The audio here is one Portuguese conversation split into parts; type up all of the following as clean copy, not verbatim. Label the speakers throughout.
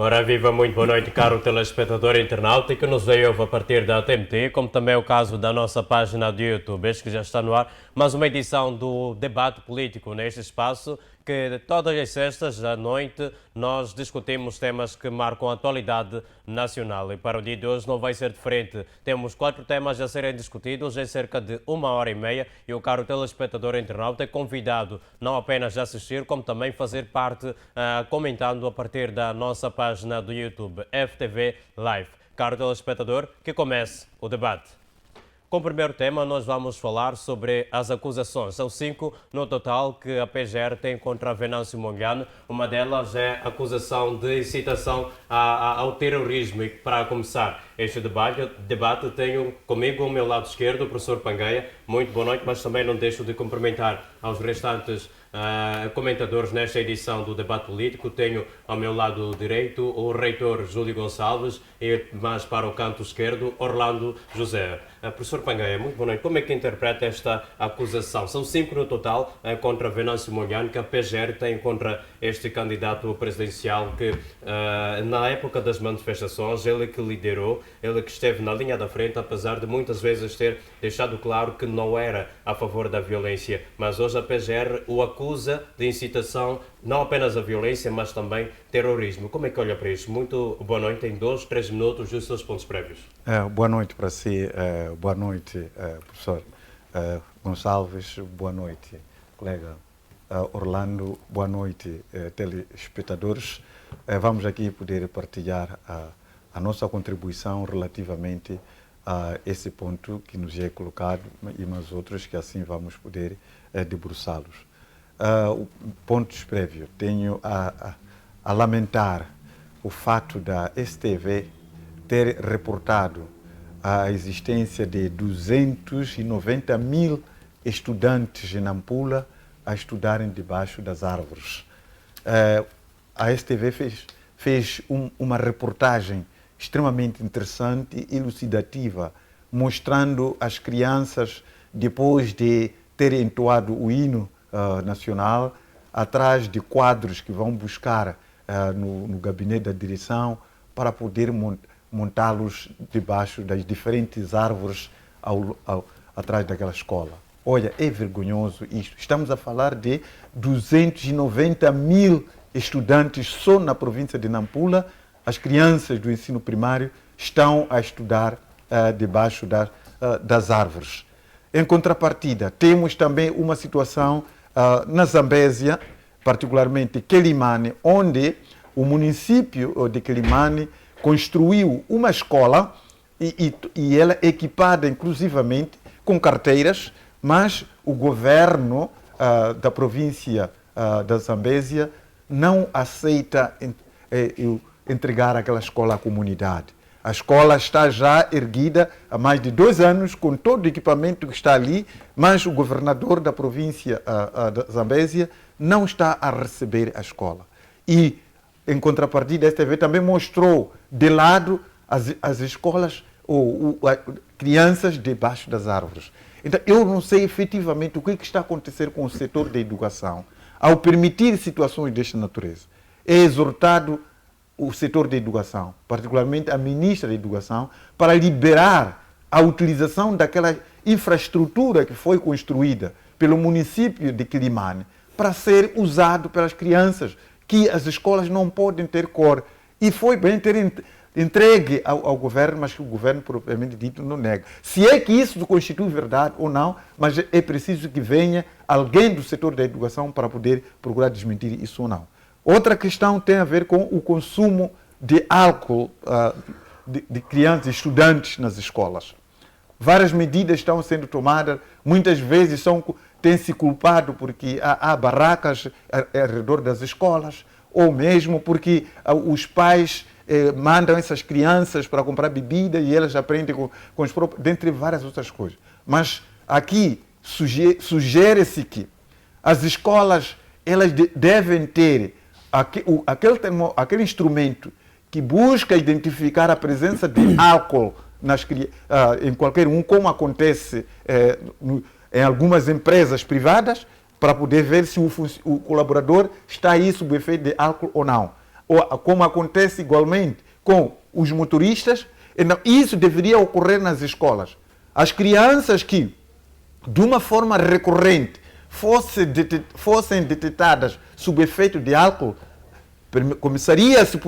Speaker 1: Ora, viva, muito boa noite, caro telespectador internauta que nos veio a partir da TMT, como também é o caso da nossa página do YouTube, este que já está no ar, mais uma edição do debate político neste espaço, que todas as sextas à noite nós discutimos temas que marcam a atualidade nacional. E para o dia de hoje não vai ser diferente. Temos 4 temas a serem discutidos em cerca de 1h30 e o caro telespectador internauta é convidado não apenas a assistir, como também fazer parte comentando a partir da nossa página do YouTube, FTV Live. Caro telespectador, que comece o debate. Com o primeiro tema, nós vamos falar sobre as acusações. São 5 no total que a PGR tem contra Venâncio Mondlane. Uma delas é a acusação de incitação ao terrorismo. E para começar este debate tenho comigo ao meu lado esquerdo o professor Pangaia. Muito boa noite, mas também não deixo de cumprimentar aos restantes comentadores nesta edição do debate político. Tenho ao meu lado direito o reitor Júlio Gonçalves e mais para o canto esquerdo Orlando José. Professor Pangaia, muito boa noite. Como é que interpreta esta acusação? São 5 no total contra Venâncio Mondlane que a PGR tem contra este candidato presidencial que na época das manifestações, ele que liderou, ele que esteve na linha da frente, apesar de muitas vezes ter deixado claro que não era a favor da violência, mas hoje a PGR o acusa de incitação não apenas à violência, mas também terrorismo. Como é que olha para isto? Muito boa noite, em 2, 3 minutos, os seus pontos prévios.
Speaker 2: Boa noite para si, boa noite, professor Gonçalves, boa noite, colega Orlando, boa noite, telespectadores. Vamos aqui poder partilhar a nossa contribuição relativamente a esse ponto que nos é colocado e mais outros que assim vamos poder debruçá-los. Pontos prévios. Tenho a lamentar o fato da STV ter reportado a existência de 290 mil estudantes em Nampula a estudarem debaixo das árvores. A STV fez uma reportagem extremamente interessante e elucidativa, mostrando as crianças, depois de terem entoado o hino nacional, atrás de quadros que vão buscar no gabinete da direção para poder montá-los debaixo das diferentes árvores atrás daquela escola. Olha, é vergonhoso isto. Estamos a falar de 290 mil estudantes só na província de Nampula. As crianças do ensino primário estão a estudar debaixo das árvores. Em contrapartida, temos também uma situação na Zambésia, particularmente Quelimane, onde o município de Quelimane construiu uma escola e ela é equipada inclusivamente com carteiras, mas o governo da província da Zambésia não aceita entregar aquela escola à comunidade. A escola está já erguida há mais de 2 anos, com todo o equipamento que está ali, mas o governador da província da Zambésia não está a receber a escola. E, em contrapartida, a STV também mostrou de lado as escolas, crianças debaixo das árvores. Então, eu não sei efetivamente o que está a acontecer com o setor da educação ao permitir situações desta natureza. É exortado o setor da educação, particularmente a ministra da Educação, para liberar a utilização daquela infraestrutura que foi construída pelo município de Quelimane para ser usado pelas crianças, que as escolas não podem ter cor. E foi bem ter entregue ao governo, mas que o governo, propriamente dito, não nega. Se é que isso constitui verdade ou não, mas é preciso que venha alguém do setor da educação para poder procurar desmentir isso ou não. Outra questão tem a ver com o consumo de álcool de crianças e estudantes nas escolas. Várias medidas estão sendo tomadas, muitas vezes têm-se culpado porque há barracas ao redor das escolas, ou mesmo porque os pais mandam essas crianças para comprar bebida e elas aprendem com os próprios, dentre várias outras coisas. Mas aqui sugere-se que as escolas elas devem ter aquele instrumento que busca identificar a presença de álcool em qualquer um, como acontece em algumas empresas privadas, para poder ver se o colaborador está aí sob o efeito de álcool ou não. como acontece igualmente com os motoristas, então isso deveria ocorrer nas escolas. As crianças que, de uma forma recorrente, fossem detectadas sob efeito de álcool, começaria-se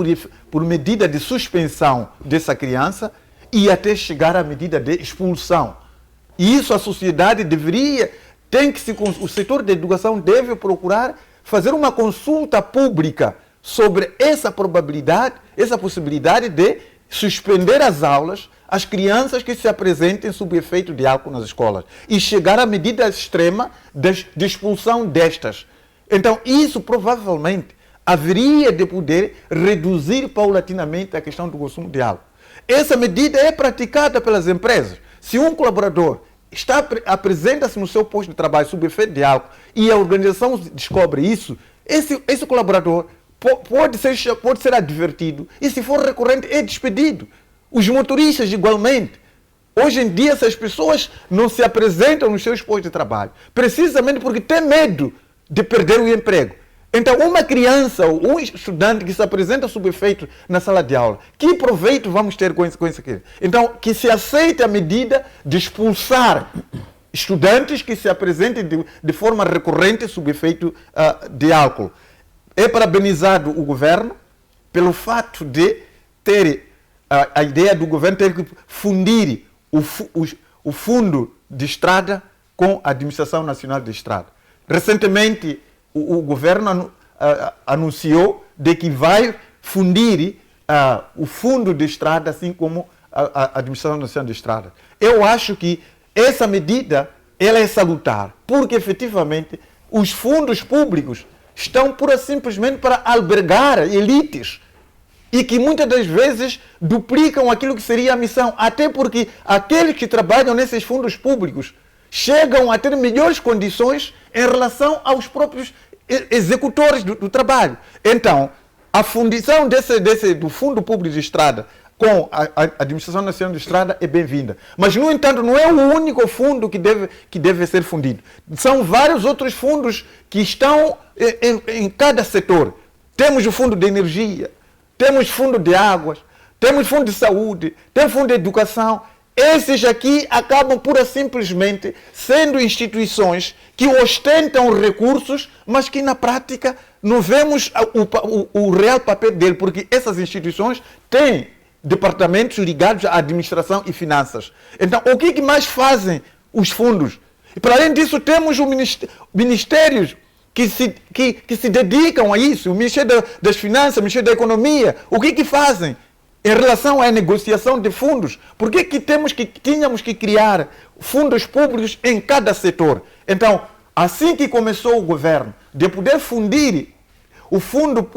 Speaker 2: por medida de suspensão dessa criança e até chegar à medida de expulsão. E isso a sociedade o setor da educação deve procurar fazer uma consulta pública sobre essa probabilidade, essa possibilidade de suspender as aulas às crianças que se apresentem sob efeito de álcool nas escolas e chegar à medida extrema de expulsão destas. Então, isso provavelmente haveria de poder reduzir paulatinamente a questão do consumo de álcool. Essa medida é praticada pelas empresas. Se um colaborador apresenta-se no seu posto de trabalho sob efeito de álcool e a organização descobre isso, esse colaborador pode ser advertido e, se for recorrente, é despedido. Os motoristas, igualmente. Hoje em dia, essas pessoas não se apresentam nos seus postos de trabalho, precisamente porque têm medo de perder o emprego. Então, uma criança ou um estudante que se apresenta sob efeito na sala de aula, que proveito vamos ter com isso aqui? Então, que se aceite a medida de expulsar estudantes que se apresentem de forma recorrente sob efeito de álcool. É parabenizado o governo pelo fato de ter a ideia do governo ter que fundir o fundo de estrada com a Administração Nacional de Estrada. Recentemente, o governo anunciou de que vai fundir o fundo de estrada, assim como a Administração Nacional de Estrada. Eu acho que essa medida ela é salutar, porque efetivamente os fundos públicos estão pura simplesmente para albergar elites e que muitas das vezes duplicam aquilo que seria a missão, até porque aqueles que trabalham nesses fundos públicos chegam a ter melhores condições em relação aos próprios executores do trabalho. Então, a fundição do Fundo Público de Estrada com a Administração Nacional de Estrada é bem-vinda. Mas, no entanto, não é o único fundo que deve ser fundido. São vários outros fundos que estão em cada setor. Temos o Fundo de Energia, temos Fundo de Águas, temos Fundo de Saúde, temos Fundo de Educação. Esses aqui acabam pura simplesmente sendo instituições que ostentam recursos, mas que na prática não vemos o real papel dele, porque essas instituições têm departamentos ligados à administração e finanças. Então, o que mais fazem os fundos? E, para além disso, temos ministérios que se dedicam a isso, o Ministério das Finanças, o Ministério da Economia. O que fazem em relação à negociação de fundos? Por que tínhamos que criar fundos públicos em cada setor? Então, assim que começou o governo de poder fundir o fundo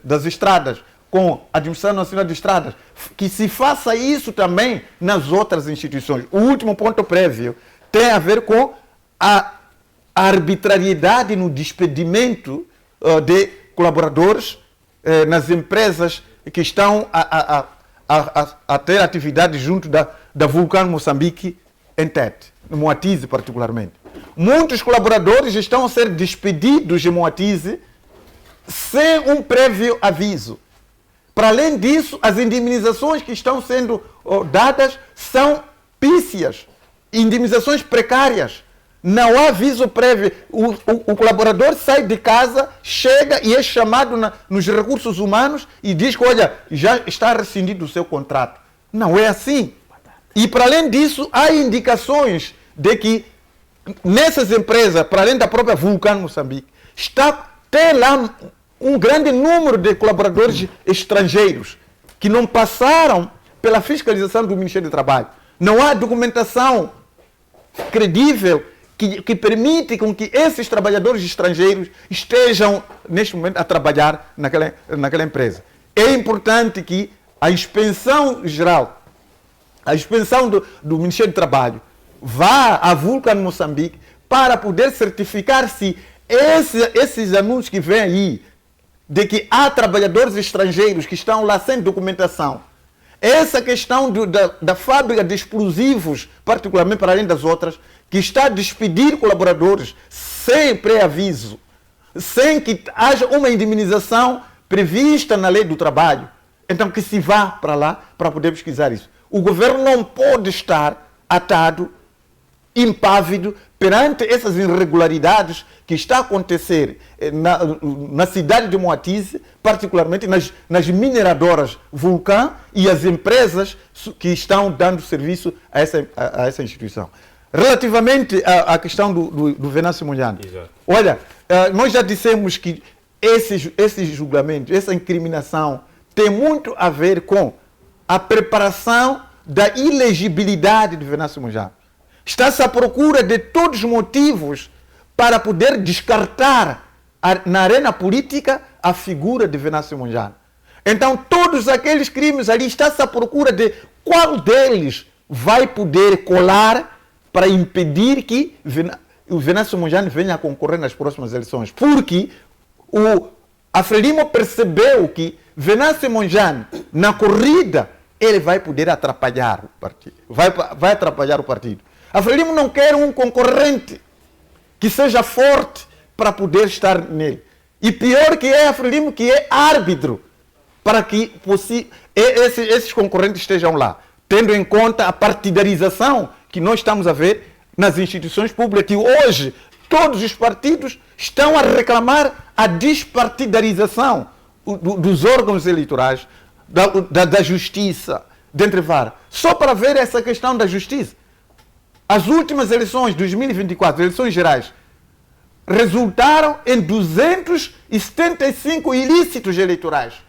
Speaker 2: das estradas com a Administração Nacional de Estradas, que se faça isso também nas outras instituições. O último ponto prévio tem a ver com a arbitrariedade no despedimento de colaboradores nas empresas que estão a ter atividade junto da Vulcano Moçambique em Tete, no Moatize particularmente. Muitos colaboradores estão a ser despedidos de Moatize sem um prévio aviso. Para além disso, as indemnizações que estão sendo dadas são pífias, indemnizações precárias. Não há aviso prévio. O colaborador sai de casa, chega e é chamado nos recursos humanos e diz que, olha, já está rescindido o seu contrato. Não é assim. E, para além disso, há indicações de que nessas empresas, para além da própria Vulcano Moçambique, tem lá um grande número de colaboradores estrangeiros que não passaram pela fiscalização do Ministério do Trabalho. Não há documentação credível que permite com que esses trabalhadores estrangeiros estejam, neste momento, a trabalhar naquela empresa. É importante que a inspeção geral, a inspeção do Ministério do Trabalho, vá à Vulcano Moçambique para poder certificar se esses anúncios que vêm aí, de que há trabalhadores estrangeiros que estão lá sem documentação, essa questão da fábrica de explosivos, particularmente para além das outras, que está a despedir colaboradores sem pré-aviso, sem que haja uma indemnização prevista na lei do trabalho, então que se vá para lá para poder pesquisar isso. O governo não pode estar atado, impávido, perante essas irregularidades que está a acontecer na cidade de Moatize, particularmente nas mineradoras Vulcã e as empresas que estão dando serviço a essa instituição. Relativamente à questão do Venâncio Mondlane, olha, nós já dissemos que esse julgamento, essa incriminação tem muito a ver com a preparação da ilegibilidade de Venâncio Mondlane. Está-se à procura de todos os motivos para poder descartar na arena política a figura de Venâncio Mondlane. Então, todos aqueles crimes ali, está-se à procura de qual deles vai poder colar para impedir que o Venâncio Mondlane venha a concorrer nas próximas eleições. Porque a Frelimo percebeu que Venâncio Mondlane, na corrida, ele vai poder atrapalhar o partido. Vai atrapalhar o partido. A Frelimo não quer um concorrente que seja forte para poder estar nele. E pior que é a Frelimo, que é árbitro para que esses concorrentes estejam lá. Tendo em conta a partidarização que nós estamos a ver nas instituições públicas, que hoje todos os partidos estão a reclamar a despartidarização dos órgãos eleitorais, da justiça, dentre vários. Só para ver essa questão da justiça. As últimas eleições, 2024, eleições gerais, resultaram em 275 ilícitos eleitorais.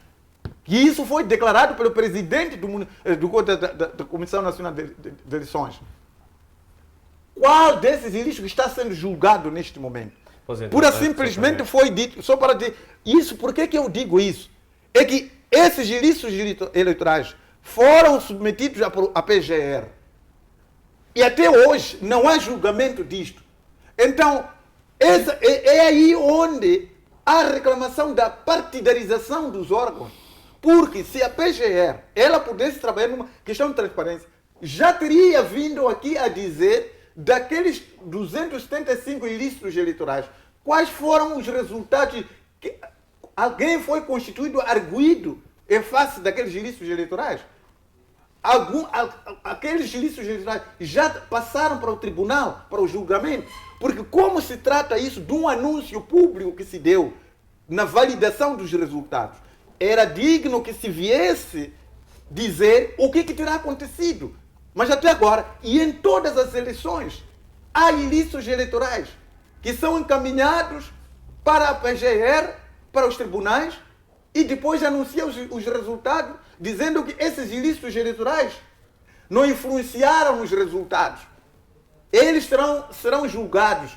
Speaker 2: E isso foi declarado pelo presidente da Comissão Nacional de Eleições. Qual desses ilícitos está sendo julgado neste momento? Pura simplesmente foi dito, só para dizer isso. Por que eu digo isso? É que esses ilícitos eleitorais foram submetidos à PGR. E até hoje não há julgamento disto. Então, é aí onde há a reclamação da partidarização dos órgãos. Porque se a PGR ela pudesse trabalhar numa questão de transparência, já teria vindo aqui a dizer daqueles 275 ilícitos eleitorais, quais foram os resultados que alguém foi constituído arguido em face daqueles ilícitos eleitorais. Aqueles ilícitos eleitorais já passaram para o tribunal, para o julgamento, porque como se trata isso de um anúncio público que se deu na validação dos resultados, era digno que se viesse dizer o que terá acontecido. Mas até agora, e em todas as eleições, há ilícitos eleitorais que são encaminhados para a PGR, para os tribunais, e depois anuncia os resultados, dizendo que esses ilícitos eleitorais não influenciaram os resultados. Eles serão julgados,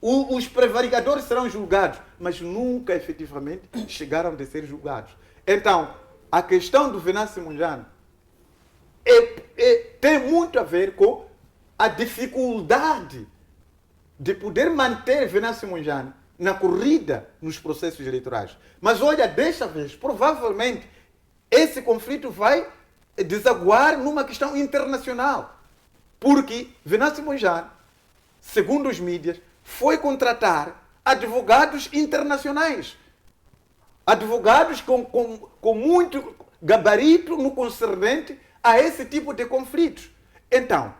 Speaker 2: os prevaricadores serão julgados, mas nunca efetivamente chegaram a ser julgados. Então, a questão do Venâncio Mondlane tem muito a ver com a dificuldade de poder manter Venâncio Mondlane na corrida nos processos eleitorais. Mas olha, desta vez, provavelmente, esse conflito vai desaguar numa questão internacional. Porque Venâncio Mondlane, segundo os mídias, foi contratar advogados internacionais. Advogados com muito gabarito no concernente a esse tipo de conflitos. Então,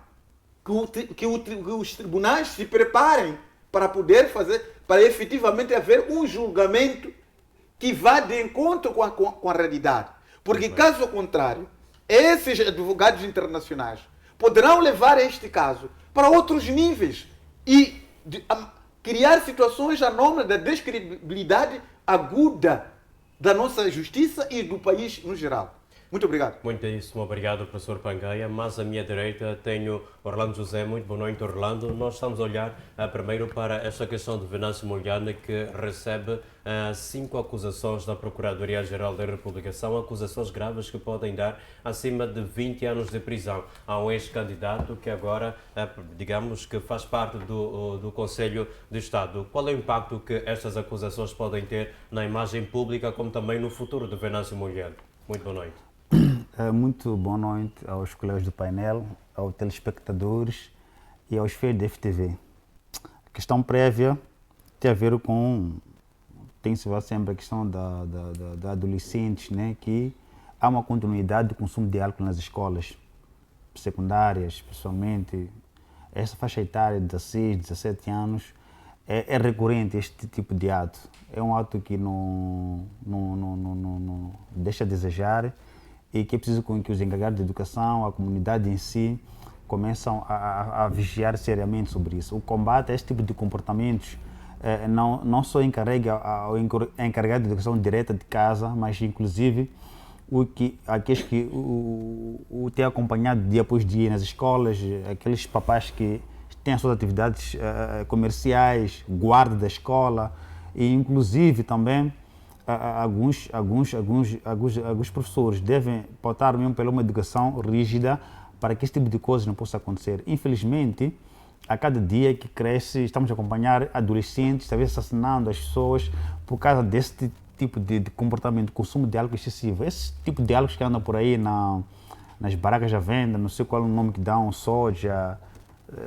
Speaker 2: que os tribunais se preparem para poder para efetivamente haver um julgamento que vá de encontro com a realidade. Porque, caso contrário, esses advogados internacionais poderão levar este caso para outros níveis e criar situações anômalas da descredibilidade aguda da nossa justiça e do país no geral. Muito obrigado.
Speaker 1: Muitíssimo obrigado, professor Pangaia. Mas à minha direita tenho Orlando José. Muito boa noite, Orlando. Nós estamos a olhar primeiro para esta questão de Venâncio Mondlane, que recebe 5 acusações da Procuradoria-Geral da República. São acusações graves que podem dar acima de 20 anos de prisão. Há um ex-candidato que agora, digamos, que faz parte do Conselho de Estado. Qual é o impacto que estas acusações podem ter na imagem pública, como também no futuro de Venâncio Mondlane? Muito boa noite.
Speaker 3: Muito boa noite aos colegas do painel, aos telespectadores e aos fiéis da FTV. A questão prévia tem a ver com tem-se sempre a questão da adolescentes, né, que há uma continuidade do consumo de álcool nas escolas secundárias, principalmente. Essa faixa etária de 16, 17 anos é recorrente este tipo de ato. É um ato que não deixa a desejar e que é preciso que os encarregados de educação, a comunidade em si, começam a vigiar seriamente sobre isso. O combate a este tipo de comportamentos não só encarrega ao encarregado de educação direta de casa, mas inclusive aqueles que o têm acompanhado dia após dia nas escolas, aqueles papás que têm as suas atividades comerciais, guarda da escola e inclusive também alguns professores devem pautar mesmo pela uma educação rígida para que esse tipo de coisas não possa acontecer. Infelizmente, a cada dia que cresce, estamos a acompanhar adolescentes, talvez assassinando as pessoas por causa desse tipo de comportamento, de consumo de álcool excessivo. Esse tipo de álcool que anda por aí nas barracas à venda, não sei qual é o nome que dão, soja,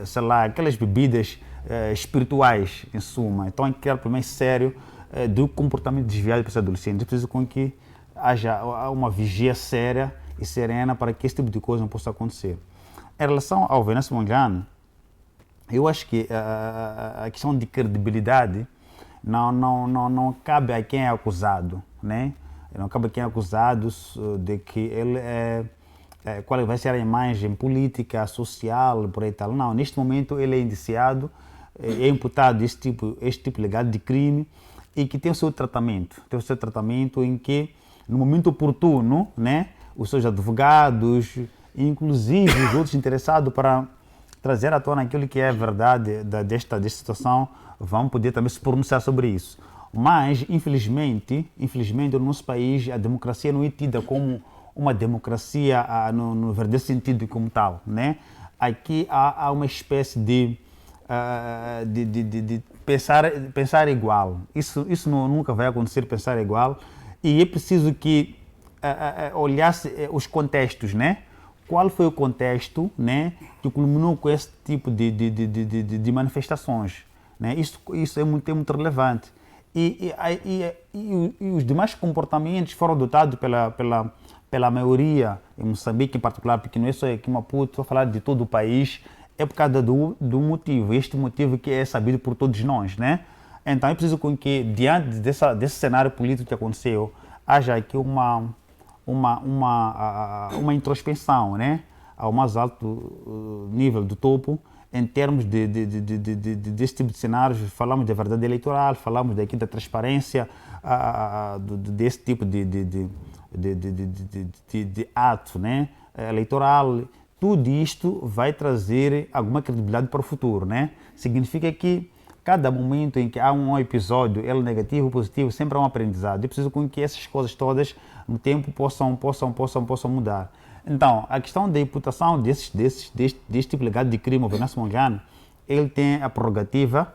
Speaker 3: sei lá, aquelas bebidas espirituais, em suma. Então, é que é o problema sério do comportamento desviado para os adolescentes. É preciso com que haja uma vigia séria e serena para que esse tipo de coisa não possa acontecer. Em relação ao Venâncio Mondlane, eu acho que a questão de credibilidade não cabe a quem é acusado, né? Não cabe a quem é acusado de que ele qual vai ser a imagem política, social, por aí tal. Não, neste momento ele é indiciado, é imputado este tipo legado de crime e que tem o seu tratamento. Tem o seu tratamento em que, no momento oportuno, né, os seus advogados, inclusive os outros interessados para trazer à tona aquilo que é a verdade desta situação, vão poder também se pronunciar sobre isso. Mas, infelizmente, no nosso país, a democracia não é tida como uma democracia no verdadeiro sentido como tal, né? Aqui há uma espécie de pensar igual. Isso nunca vai acontecer, pensar igual. E é preciso que olhasse os contextos, né? Qual foi o contexto, né, que culminou com esse tipo de manifestações? Né? Isso é muito relevante. E os demais comportamentos foram adotados pela maioria, em Moçambique em particular, porque não é só aqui em Maputo, estou a falar de todo o país, é por causa do motivo, este motivo que é sabido por todos nós, né? Então é preciso que, diante desse cenário político que aconteceu, haja aqui uma introspecção, né, ao mais alto nível do topo, em termos desse tipo de cenários. Falamos da verdade eleitoral, falamos daqui da transparência, desse tipo de ato, né, eleitoral. Tudo isto vai trazer alguma credibilidade para o futuro, né? Significa que cada momento em que há um episódio, ele negativo ou positivo, sempre há um aprendizado. É preciso que essas coisas todas, no tempo, possam mudar. Então, a questão da imputação deste tipo de legado de crime ao Venâncio Mondlane, ele tem a prerrogativa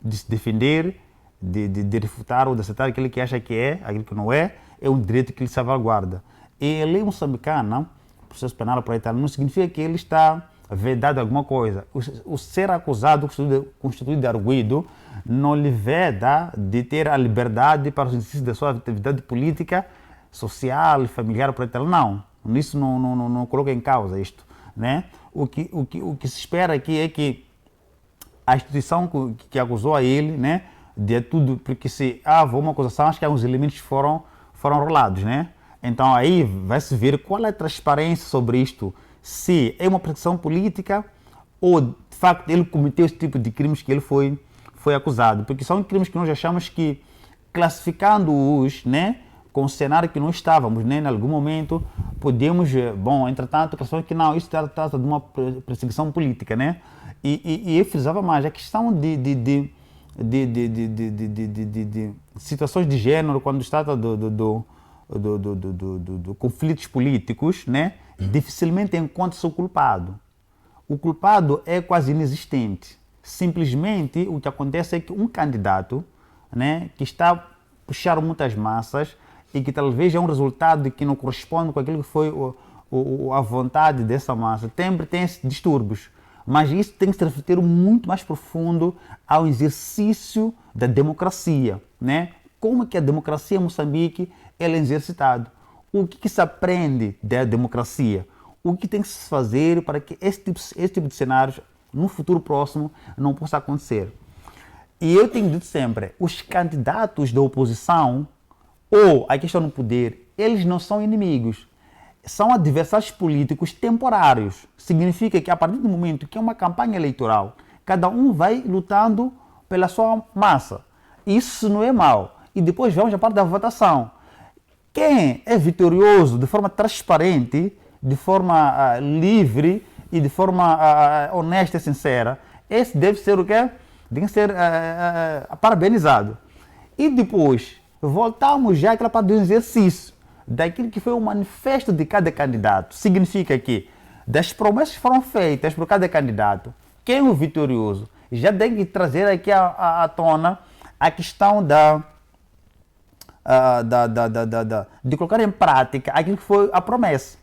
Speaker 3: de se defender, de refutar ou de aceitar aquilo que acha que é, aquilo que não é um direito que lhe salvaguarda. E a lei moçambicana, o processo penal por aí tal, não significa que ele está vedado alguma coisa. O ser acusado, constituído de arguido, não lhe veda de ter a liberdade para o exercício da sua atividade política, social, familiar, por aí tal. Não, isso não coloca em causa isto, né? O que se espera aqui é que a instituição que acusou a ele, né, de tudo, porque se houve uma acusação, acho que alguns elementos foram rolados, né? Então aí vai se ver qual é a transparência sobre isto, se é uma perseguição política ou de facto ele cometeu esse tipo de crimes que ele foi acusado, porque são crimes que nós achamos que, classificando-os, né, com o cenário que nós estávamos, né, em algum momento podemos, entretanto, classificar que não, isso trata de uma perseguição política, né? E eu frisava mais a questão de situações de género, quando se trata do conflitos políticos, né? Dificilmente encontra-se o culpado. O culpado é quase inexistente. Simplesmente o que acontece é que um candidato, né, que está a puxar muitas massas e que talvez é um resultado que não corresponde com aquilo que foi a vontade dessa massa, sempre tem esses distúrbios. Mas isso tem que se refletir muito mais profundo ao exercício da democracia, né? como que a democracia em Moçambique ela é exercitada. O que se aprende da democracia? O que tem que se fazer para que esse tipo de cenários no futuro próximo não possa acontecer? E eu tenho dito sempre, os candidatos da oposição ou a questão do poder, eles não são inimigos, são adversários políticos temporários. Significa que a partir do momento que é uma campanha eleitoral, cada um vai lutando pela sua massa. Isso não é mau. E depois vamos à parte da votação. Quem é vitorioso de forma transparente, de forma livre e de forma honesta e sincera, esse deve ser o quê? Deve ser parabenizado. E depois, voltamos já àquela parte do exercício, daquilo que foi o manifesto de cada candidato. Significa que, das promessas que foram feitas por cada candidato, quem é o vitorioso já tem que trazer aqui à tona a questão de colocar em prática aquilo que foi a promessa.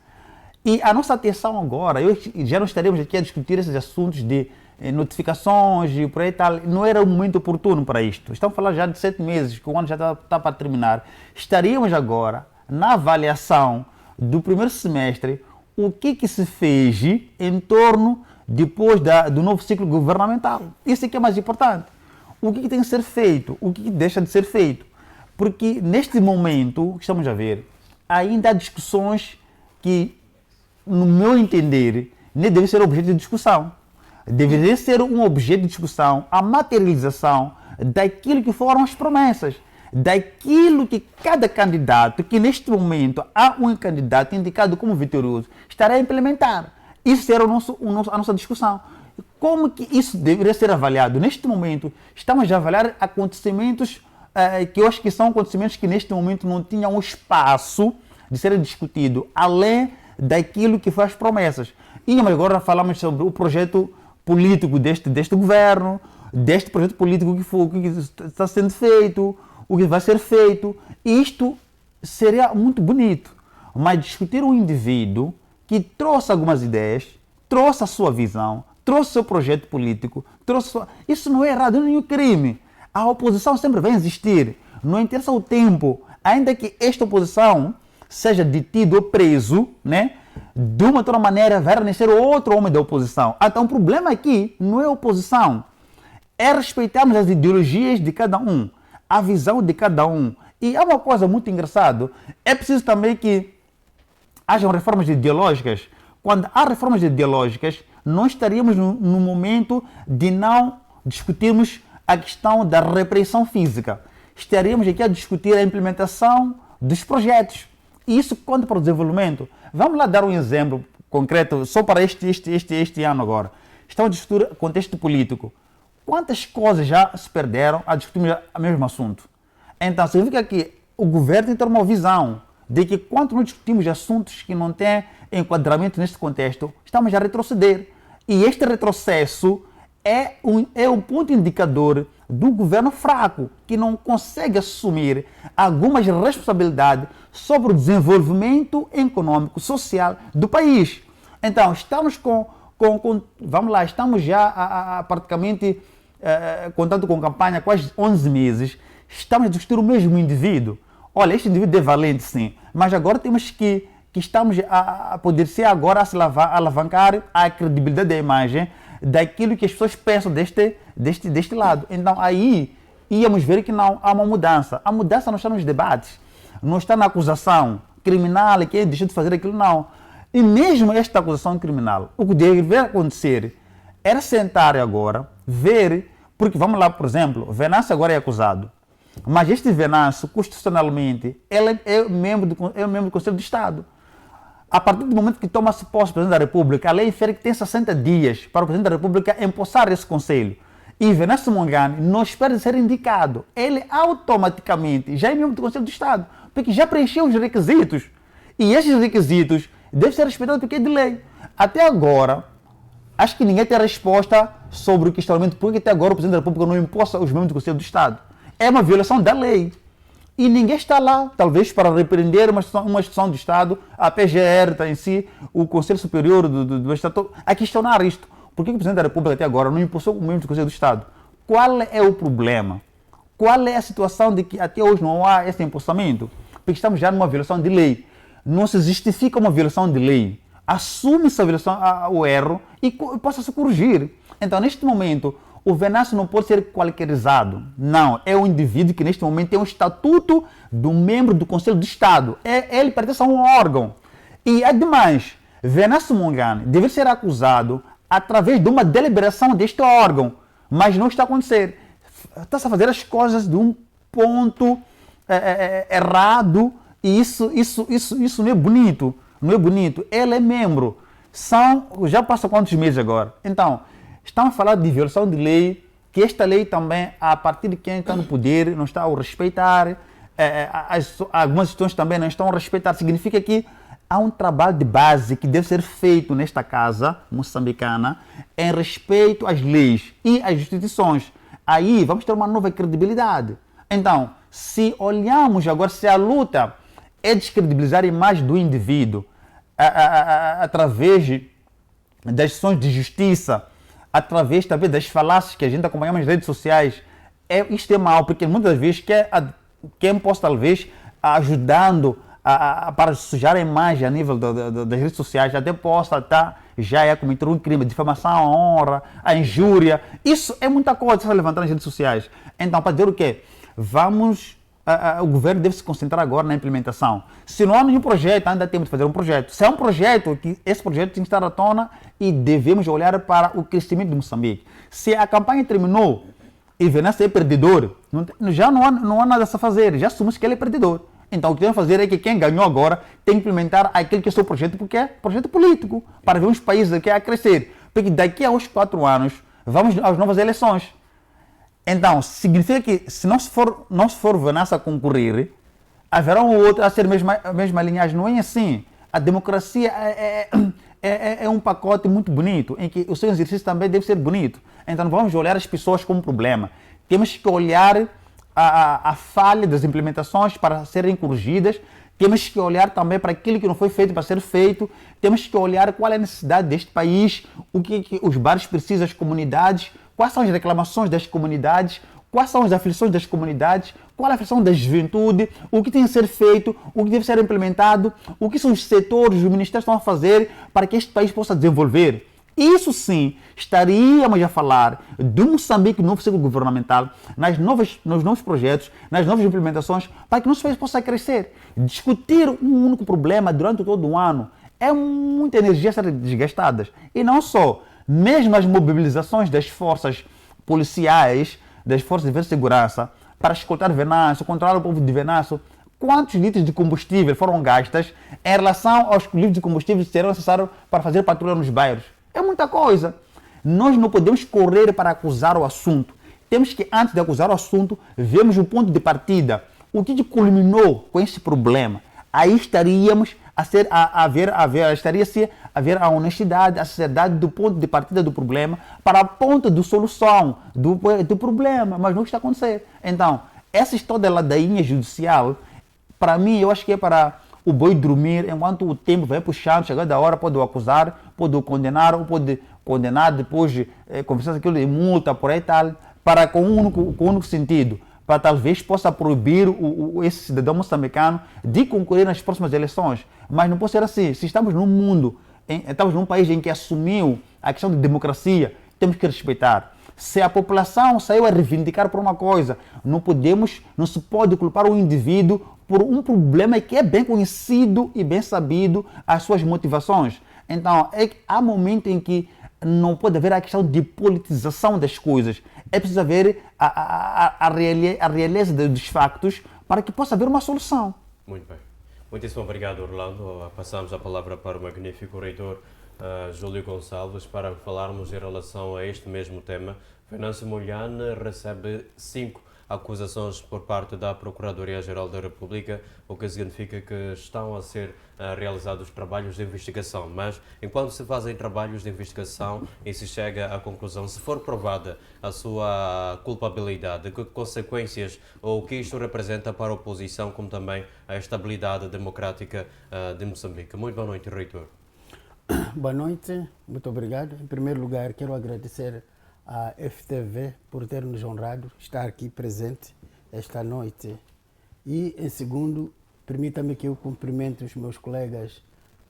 Speaker 3: E a nossa atenção agora, já não estaremos aqui a discutir esses assuntos de notificações e por aí tal, não era o momento oportuno para isto. Estamos falando já de 7 meses, que o ano já está para terminar. Estaríamos agora na avaliação do primeiro semestre, o que se fez em torno depois do novo ciclo governamental. Isso é que é mais importante. O que tem que ser feito, o que deixa de ser feito. Porque neste momento, que estamos a ver, ainda há discussões que, no meu entender, nem devem ser objeto de discussão. Deveria ser um objeto de discussão a materialização daquilo que foram as promessas, daquilo que cada candidato, que neste momento há um candidato indicado como vitorioso, estará a implementar. Isso será a nossa discussão. Como que isso deveria ser avaliado? Neste momento, estamos a avaliar acontecimentos que eu acho que são acontecimentos que neste momento não tinham espaço de serem discutidos, além daquilo que foi as promessas. E agora falamos sobre o projeto político deste governo, deste projeto político que está sendo feito, o que vai ser feito. Isto seria muito bonito, mas discutir um indivíduo que trouxe algumas ideias, trouxe a sua visão, trouxe o seu projeto político, isso não é errado, não é nenhum crime. A oposição sempre vai existir, não interessa o tempo, ainda que esta oposição seja detido ou preso, né? De uma outra maneira vai renascer outro homem da oposição. Então o problema aqui não é a oposição, é respeitarmos as ideologias de cada um, a visão de cada um. E há uma coisa muito engraçada, é preciso também que hajam reformas ideológicas. Quando há reformas ideológicas, nós estaríamos no momento de não discutirmos a questão da repressão física. Estaríamos aqui a discutir a implementação dos projetos. E isso conta para o desenvolvimento. Vamos lá dar um exemplo concreto, só para este ano agora. Estamos a discutir contexto político. Quantas coisas já se perderam a discutir o mesmo assunto? Então, significa que o governo tem que ter uma visão de que quando nós discutimos assuntos que não têm enquadramento neste contexto, estamos a retroceder. E este retrocesso é um ponto indicador do governo fraco, que não consegue assumir algumas responsabilidades sobre o desenvolvimento econômico, social do país. Então, estamos vamos lá, estamos já praticamente contando com campanha quase 11 meses, estamos a discutir o mesmo indivíduo. Olha, este indivíduo é valente, sim, mas agora temos que estamos a poder ser agora a se alavancar a credibilidade da imagem daquilo que as pessoas pensam deste lado. Então aí íamos ver que não há uma mudança. A mudança não está nos debates, não está na acusação criminal, que deixou de fazer aquilo, não. E mesmo esta acusação criminal, o que deveria acontecer era sentar agora, ver, porque vamos lá, por exemplo, Venâncio agora é acusado, mas este Venâncio, constitucionalmente, ele é membro do Conselho de Estado. A partir do momento que toma-se posse do Presidente da República, a lei infere que tem 60 dias para o Presidente da República empossar esse Conselho. E Venâncio Mondlane não espera ser indicado. Ele automaticamente já é membro do Conselho de Estado, porque já preencheu os requisitos. E esses requisitos devem ser respeitados porque é de lei. Até agora, acho que ninguém tem resposta sobre o questionamento porque até agora o Presidente da República não imposta os membros do Conselho do Estado. É uma violação da lei. E ninguém está lá, talvez, para repreender uma instituição do Estado, a PGR está em si, o Conselho Superior do Estado, a questionar isto. Por que o Presidente da República até agora não impulsou o membro do Conselho do Estado? Qual é o problema? Qual é a situação de que até hoje não há esse empossamento? Porque estamos já numa violação de lei. Não se justifica uma violação de lei. Assume-se a violação, o erro e possa-se corrigir. Então, neste momento, o Venâncio não pode ser qualquerizado. Não, é um indivíduo que neste momento tem um estatuto do membro do Conselho de Estado. Ele pertence a um órgão. E, ademais, Venâncio Mondlane deve ser acusado através de uma deliberação deste órgão. Mas não está a acontecer. Está-se a fazer as coisas de um ponto errado e isso não é bonito. Não é bonito. Ele é membro. Já passam quantos meses agora? Então, estamos a falar de violação de lei, que esta lei também, a partir de quem está no poder, não está a respeitar, algumas instituições também não estão a respeitar. Significa que há um trabalho de base que deve ser feito nesta casa moçambicana em respeito às leis e às instituições. Aí vamos ter uma nova credibilidade. Então, se olhamos agora, se a luta é descredibilizar a imagem do indivíduo através das ações de justiça, através também das falácias que a gente acompanha nas redes sociais, isto é mau, porque muitas vezes quem possa talvez ajudando para sujar a imagem a nível das redes sociais, até possa estar já cometer um crime, difamação à honra, a injúria. Isso é muita coisa que se levantar nas redes sociais. Então, para dizer o quê? O governo deve se concentrar agora na implementação. Se não há nenhum projeto, ainda temos de fazer um projeto. Se é um projeto, esse projeto tem que estar à tona e devemos olhar para o crescimento de Moçambique. Se a campanha terminou e Venâncio é perdedor, já não há nada a fazer, já assumimos que ele é perdedor. Então, o que temos que fazer é que quem ganhou agora tem que implementar aquele que é o seu projeto, porque é projeto político, para ver os países aqui a crescer. Porque daqui a uns 4 anos, vamos às novas eleições. Então, significa que se não se for Venâncio a concorrer, haverá um outro a ser a mesma linhagem. Não é assim. A democracia é um pacote muito bonito, em que o seu exercício também deve ser bonito. Então, vamos olhar as pessoas como problema. Temos que olhar a falha das implementações para serem corrigidas. Temos que olhar também para aquilo que não foi feito para ser feito. Temos que olhar qual é a necessidade deste país, o que os bairros precisam, as comunidades, quais são as reclamações das comunidades, quais são as aflições das comunidades, qual é a aflição da juventude, o que tem a ser feito, o que deve ser implementado, o que são os setores, os ministérios estão a fazer para que este país possa desenvolver. Isso sim, estaríamos a falar de Moçambique, novo ciclo governamental, nos novos projetos, nas novas implementações, para que nosso país possa crescer. Discutir um único problema durante todo o ano é muita energia a ser desgastada. E não só, mesmo as mobilizações das forças policiais, das forças de segurança, para escoltar Venâncio, controlar o povo de Venâncio, quantos litros de combustível foram gastos em relação aos litros de combustível que serão necessários para fazer patrulha nos bairros? É muita coisa. Nós não podemos correr para acusar o assunto. Temos que, antes de acusar o assunto, vermos o ponto de partida. O que culminou com esse problema? Aí estaríamos a ver a honestidade, a sinceridade do ponto de partida do problema para a ponta de solução do problema. Mas não está acontecendo. Então, essa história da ladainha judicial, para mim, eu acho que é para o boi dormir, enquanto o tempo vai puxando, chegando a hora, pode o acusar, pode o condenar, ou pode condenar depois de conversar aquilo de multa, por aí tal, para com um único sentido, para talvez possa proibir esse cidadão moçambicano de concorrer nas próximas eleições. Mas não pode ser assim. Se estamos num mundo, estamos num país em que assumiu a questão de democracia, temos que respeitar. Se a população saiu a reivindicar por uma coisa, não se pode culpar o indivíduo por um problema que é bem conhecido e bem sabido as suas motivações. Então, há momentos em que não pode haver a questão de politização das coisas. É preciso haver a realeza dos factos para que possa haver uma solução.
Speaker 1: Muito bem. Muitíssimo obrigado, Orlando. Passamos a palavra para o magnífico reitor Júlio Gonçalves para falarmos em relação a este mesmo tema. Venâncio Mondlane recebe 5 acusações por parte da Procuradoria-Geral da República, o que significa que estão a ser realizados trabalhos de investigação. Mas, enquanto se fazem trabalhos de investigação e se chega à conclusão, se for provada a sua culpabilidade, que consequências ou o que isto representa para a oposição, como também a estabilidade democrática de Moçambique. Muito boa noite, reitor.
Speaker 4: Boa noite, muito obrigado. Em primeiro lugar, quero agradecer à FTV por ter nos honrado estar aqui presente esta noite. E, em segundo, permita-me que eu cumprimente os meus colegas,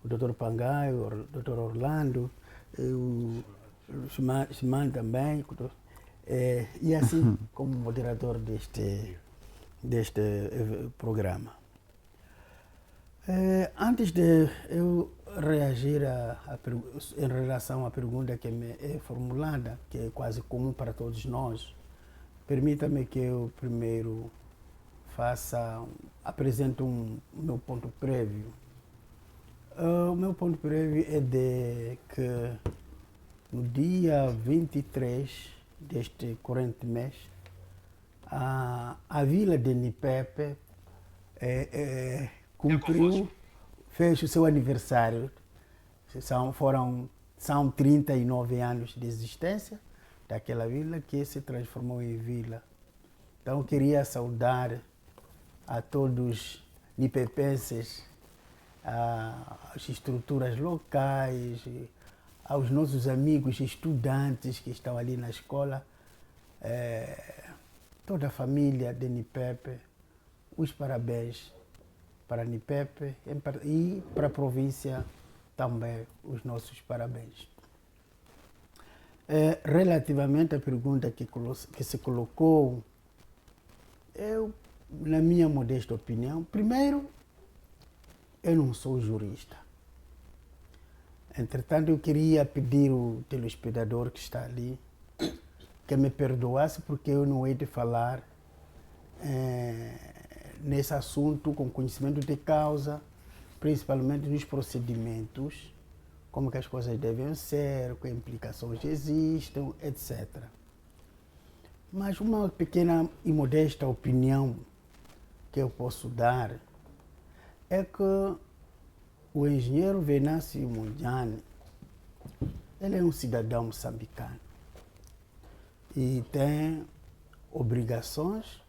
Speaker 4: o Dr. Pangai, o Dr. Orlando, o Shimano também, e assim como moderador deste programa. Antes de eu reagir em relação à pergunta que me é formulada, que é quase comum para todos nós, permita-me que eu primeiro apresente meu ponto prévio. O meu ponto prévio é de que no dia 23 deste corrente mês, a vila de Nipepe fez o seu aniversário. São 39 anos de existência daquela vila que se transformou em vila. Então, eu queria saudar a todos nipepenses, às estruturas locais, aos nossos amigos estudantes que estão ali na escola, toda a família de Nipepe, os parabéns para Nipepe e para a província também os nossos parabéns. Relativamente à pergunta que se colocou, eu, na minha modesta opinião, primeiro, eu não sou jurista. Entretanto, eu queria pedir ao telespectador que está ali que me perdoasse porque eu não hei de falar nesse assunto com conhecimento de causa, principalmente nos procedimentos, como que as coisas devem ser, que implicações existem, etc. Mas uma pequena e modesta opinião que eu posso dar é que o engenheiro Venâncio Mondlane, ele é um cidadão moçambicano e tem obrigações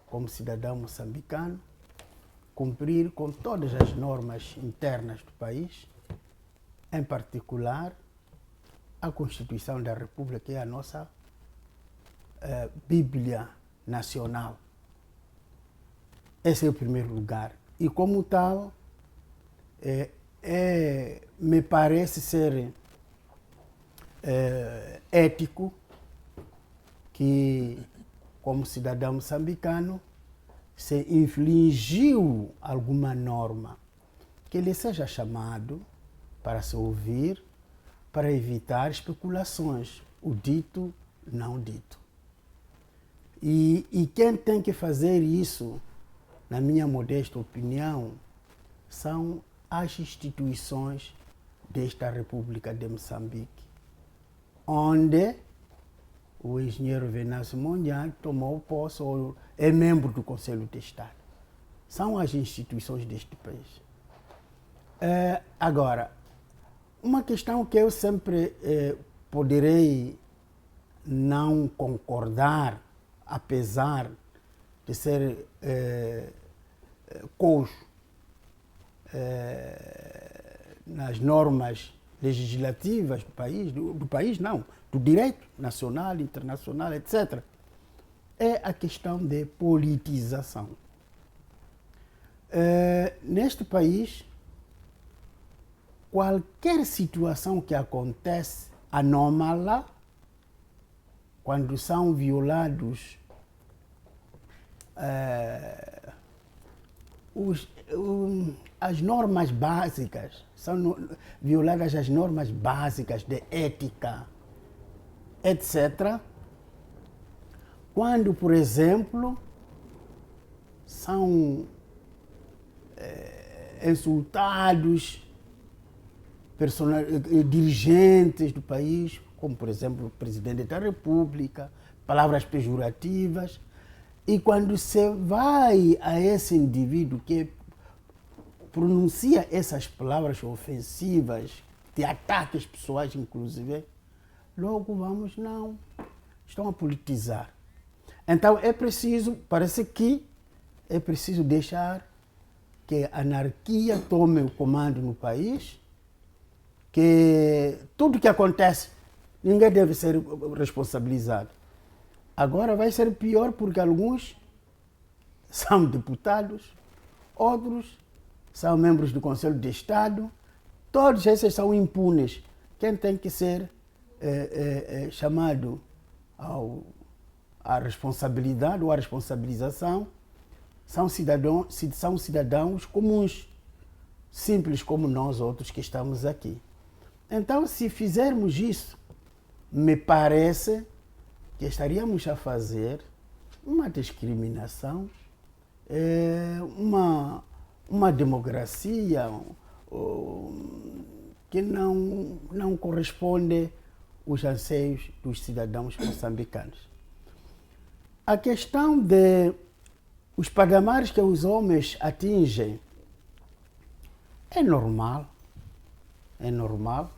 Speaker 4: como cidadão moçambicano, cumprir com todas as normas internas do país, em particular a Constituição da República, que é a nossa Bíblia Nacional. Esse é o primeiro lugar. E como tal, me parece ser ético que, como cidadão moçambicano, se infligiu alguma norma, que ele seja chamado para se ouvir, para evitar especulações, o dito, não dito. E quem tem que fazer isso, na minha modesta opinião, são as instituições desta República de Moçambique, onde o engenheiro Venâncio Mondlane tomou posse ou é membro do Conselho de Estado. São as instituições deste país. Agora, uma questão que eu sempre poderei não concordar, apesar de ser coxo nas normas legislativas do país não, do direito nacional, internacional, etc., é a questão de politização. Neste país, qualquer situação que acontece anômala, quando são violados as normas básicas, são violadas as normas básicas de ética, etc. Quando, por exemplo, são insultados dirigentes do país, como, por exemplo, o presidente da República, palavras pejorativas, e quando se vai a esse indivíduo que pronuncia essas palavras ofensivas, de ataques pessoais, inclusive, logo vamos, não, estão a politizar. Então é preciso, parece que é preciso deixar que a anarquia tome o comando no país, que tudo que acontece, ninguém deve ser responsabilizado. Agora vai ser pior porque alguns são deputados, outros são membros do Conselho de Estado, todos esses são impunes. Quem tem que ser chamado à responsabilidade ou à responsabilização são cidadãos comuns, simples como nós outros que estamos aqui. Então, se fizermos isso, me parece que estaríamos a fazer uma discriminação, uma democracia que não corresponde aos anseios dos cidadãos moçambicanos. A questão de os patamares que os homens atingem é normal. É normal.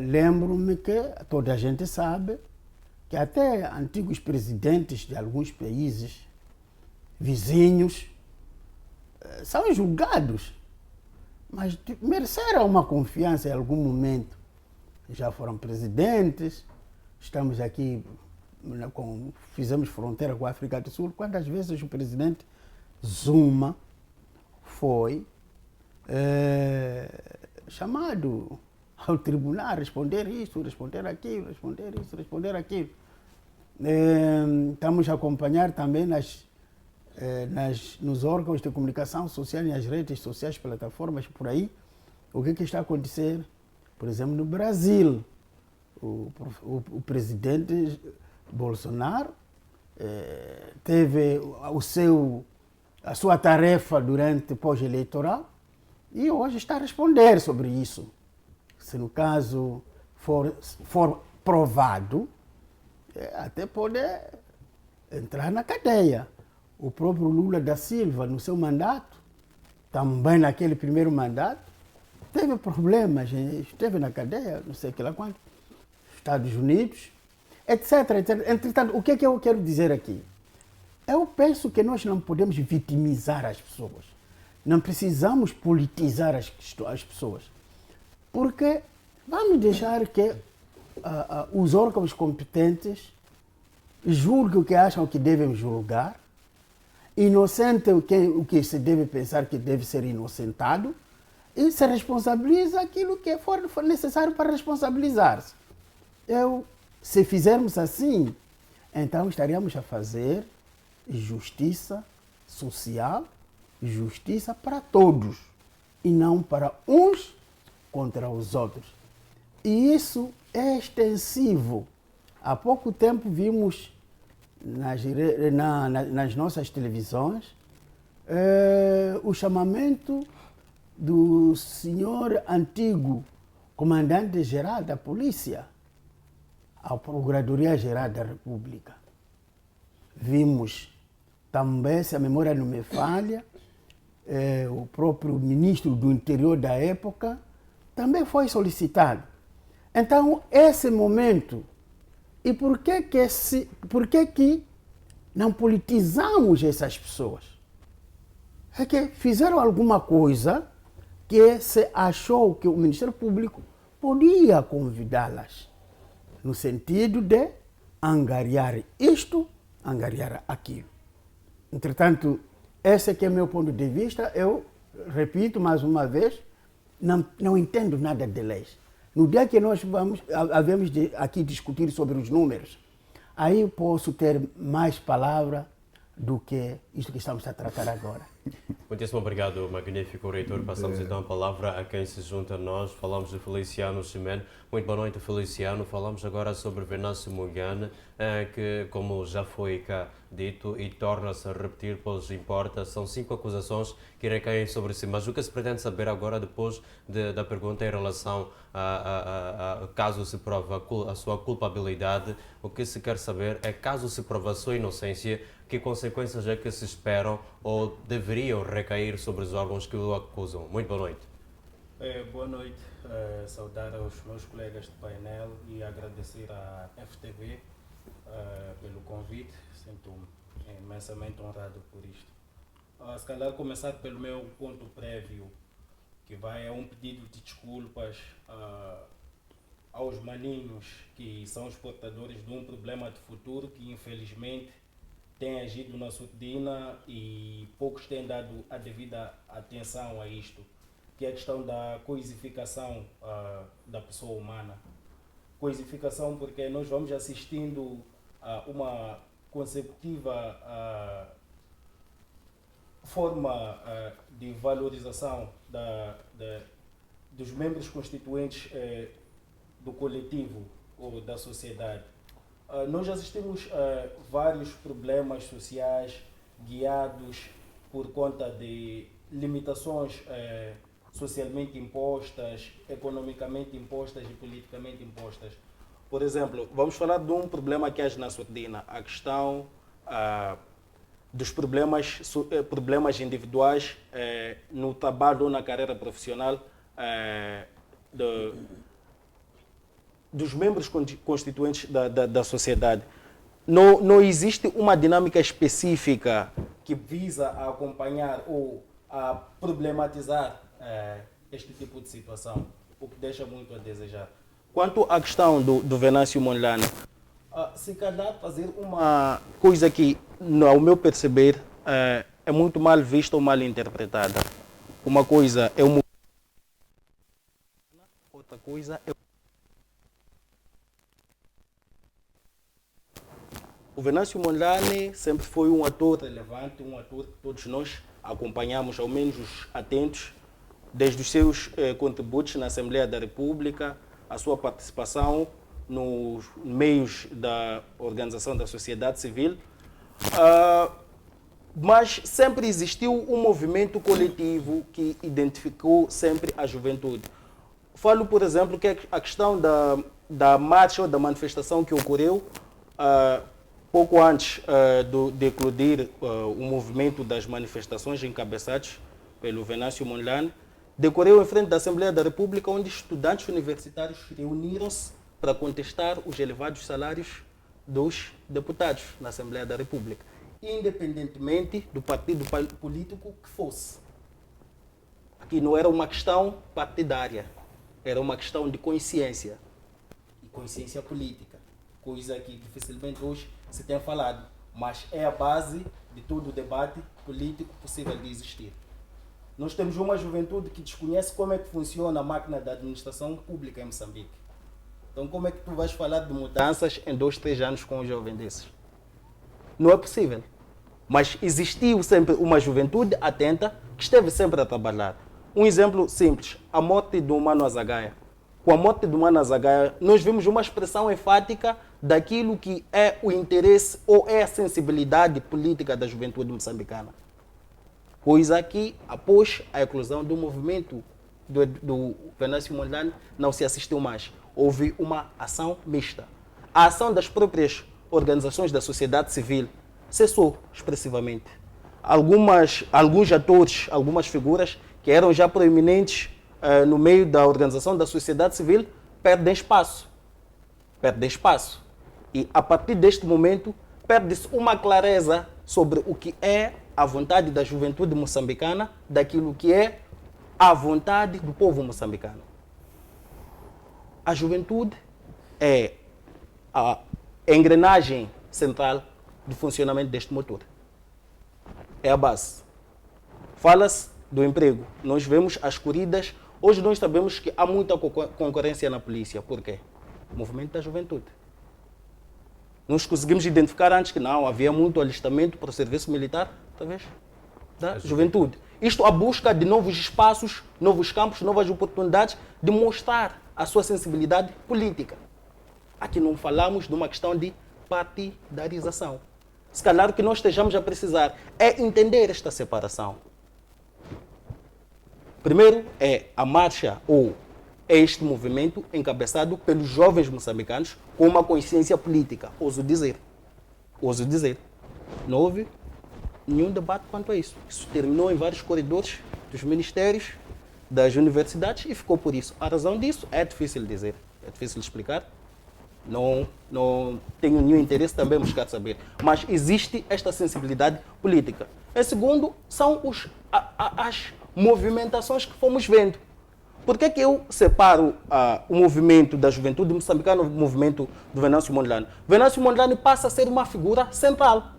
Speaker 4: Lembro-me que toda a gente sabe que até antigos presidentes de alguns países vizinhos são julgados, mas mereceram uma confiança em algum momento. Já foram presidentes, estamos aqui, fizemos fronteira com a África do Sul. Quantas vezes o presidente Zuma foi chamado ao tribunal a responder isso, responder aquilo, responder isso, responder aquilo. Estamos a acompanhar também nos órgãos de comunicação social e nas redes sociais, plataformas por aí, o que está a acontecer, por exemplo, no Brasil. O presidente Bolsonaro teve a sua tarefa durante pós-eleitoral e hoje está a responder sobre isso. Se no caso for provado, até pode entrar na cadeia. O próprio Lula da Silva, no seu mandato, também naquele primeiro mandato, teve problemas, esteve na cadeia, não sei que lá quanto, Estados Unidos, etc, etc. Entretanto, o que é que eu quero dizer aqui? Eu penso que nós não podemos vitimizar as pessoas. Não precisamos politizar as pessoas. Porque vamos deixar que os órgãos competentes julguem o que acham que devem julgar, inocente o que se deve pensar que deve ser inocentado, e se responsabiliza aquilo que for necessário para responsabilizar-se. Se fizermos assim, então estaríamos a fazer justiça social, justiça para todos, e não para uns contra os outros. E isso é extensivo. Há pouco tempo vimos nas nossas televisões o chamamento do senhor antigo comandante-geral da polícia à Procuradoria-Geral da República. Vimos também, se a memória não me falha, o próprio ministro do interior da época também foi solicitado. Então, esse momento, e por que não politizamos essas pessoas? É que fizeram alguma coisa que se achou que o Ministério Público podia convidá-las, no sentido de angariar isto, angariar aquilo. Entretanto, esse aqui é o meu ponto de vista. Eu repito mais uma vez, não entendo nada de leis. No dia que nós havemos de aqui discutir sobre os números, aí posso ter mais palavra do que isto que estamos a tratar agora.
Speaker 1: Muitíssimo obrigado, magnífico reitor. Passamos então a palavra a quem se junta a nós. Falamos de Feliciano Ximeno. Muito boa noite, Feliciano. Falamos agora sobre Venâncio Mondlane, que, como já foi cá dito e torna-se a repetir, pois importa, são 5 acusações que recaem sobre si. Mas o que se pretende saber agora, depois da pergunta em relação a caso se prove a sua culpabilidade, o que se quer saber é, caso se prove a sua inocência, que consequências é que se esperam ou deveriam recair sobre os órgãos que o acusam? Muito boa noite.
Speaker 5: Boa noite. Saudar aos meus colegas de painel e agradecer à FTV pelo convite. Sinto-me imensamente honrado por isto. Se calhar começar pelo meu ponto prévio, que vai a um pedido de desculpas aos maninhos que são os portadores de um problema de futuro que infelizmente têm agido na surdina e poucos têm dado a devida atenção a isto, que é a questão da coisificação da pessoa humana. Coisificação porque nós vamos assistindo a uma consecutiva forma de valorização dos membros constituintes do coletivo ou da sociedade. Nós assistimos a vários problemas sociais guiados por conta de limitações socialmente impostas, economicamente impostas e politicamente impostas. Por exemplo, vamos falar de um problema que age na surdina, a questão dos problemas individuais no trabalho ou na carreira profissional dos membros constituintes da sociedade. Não existe uma dinâmica específica que visa a acompanhar ou a problematizar este tipo de situação, o que deixa muito a desejar. Quanto à questão do Venâncio Mondlane, se calhar fazer uma coisa que, ao meu perceber, é muito mal vista ou mal interpretada. Uma coisa é o outra coisa é o Venâncio Mondlane sempre foi um ator relevante, um ator que todos nós acompanhamos, ao menos os atentos, desde os seus contributos na Assembleia da República, a sua participação nos meios da organização da sociedade civil, mas sempre existiu um movimento coletivo que identificou sempre a juventude. Falo, por exemplo, que a questão da marcha ou da manifestação que ocorreu pouco antes de eclodir o movimento das manifestações encabeçados pelo Venâncio Mondlane, decorreu em frente da Assembleia da República, onde estudantes universitários reuniram-se para contestar os elevados salários dos deputados na Assembleia da República, independentemente do partido político que fosse. Aqui não era uma questão partidária, era uma questão de consciência, e consciência política, coisa que dificilmente hoje se tem falado, mas é a base de todo o debate político possível de existir. Nós temos uma juventude que desconhece como é que funciona a máquina da administração pública em Moçambique. Então, como é que tu vais falar de mudanças em 2, 3 anos com um jovem desses? Não é possível. Mas existiu sempre uma juventude atenta que esteve sempre a trabalhar. Um exemplo simples, a morte do Mano Azagaia. Com a morte do Mano Azagaia, nós vimos uma expressão enfática daquilo que é o interesse ou é a sensibilidade política da juventude moçambicana. Coisa que, após a eclosão do movimento do Venâncio Mondlane, não se assistiu mais. Houve uma ação mista. A ação das próprias organizações da sociedade civil cessou expressivamente. Alguns atores, algumas figuras que eram já proeminentes no meio da organização da sociedade civil perdem espaço. Perdem espaço. E a partir deste momento perde-se uma clareza sobre o que é a vontade da juventude moçambicana, daquilo que é a vontade do povo moçambicano. A juventude é a engrenagem central do funcionamento deste motor. É a base. Fala-se do emprego. Nós vemos as corridas. Hoje nós sabemos que há muita concorrência na polícia. Por quê? O movimento da juventude. Nós conseguimos identificar antes que não, havia muito alistamento para o serviço militar, talvez, da juventude. Isto a busca de novos espaços, novos campos, novas oportunidades de mostrar a sua sensibilidade política. Aqui não falamos de uma questão de partidarização. Se calhar o que nós estejamos a precisar é entender esta separação. Primeiro é a marcha ou é este movimento encabeçado pelos jovens moçambicanos com uma consciência política, ouso dizer. Ouso dizer. Não houve nenhum debate quanto a isso. Isso terminou em vários corredores dos ministérios, das universidades e ficou por isso. A razão disso é difícil dizer, é difícil explicar. Não tenho nenhum interesse também em buscar saber. Mas existe esta sensibilidade política. Em segundo, são as movimentações que fomos vendo. Por que eu separo o movimento da juventude moçambicana do movimento do Venâncio Mondlane? Venâncio Mondlane passa a ser uma figura central.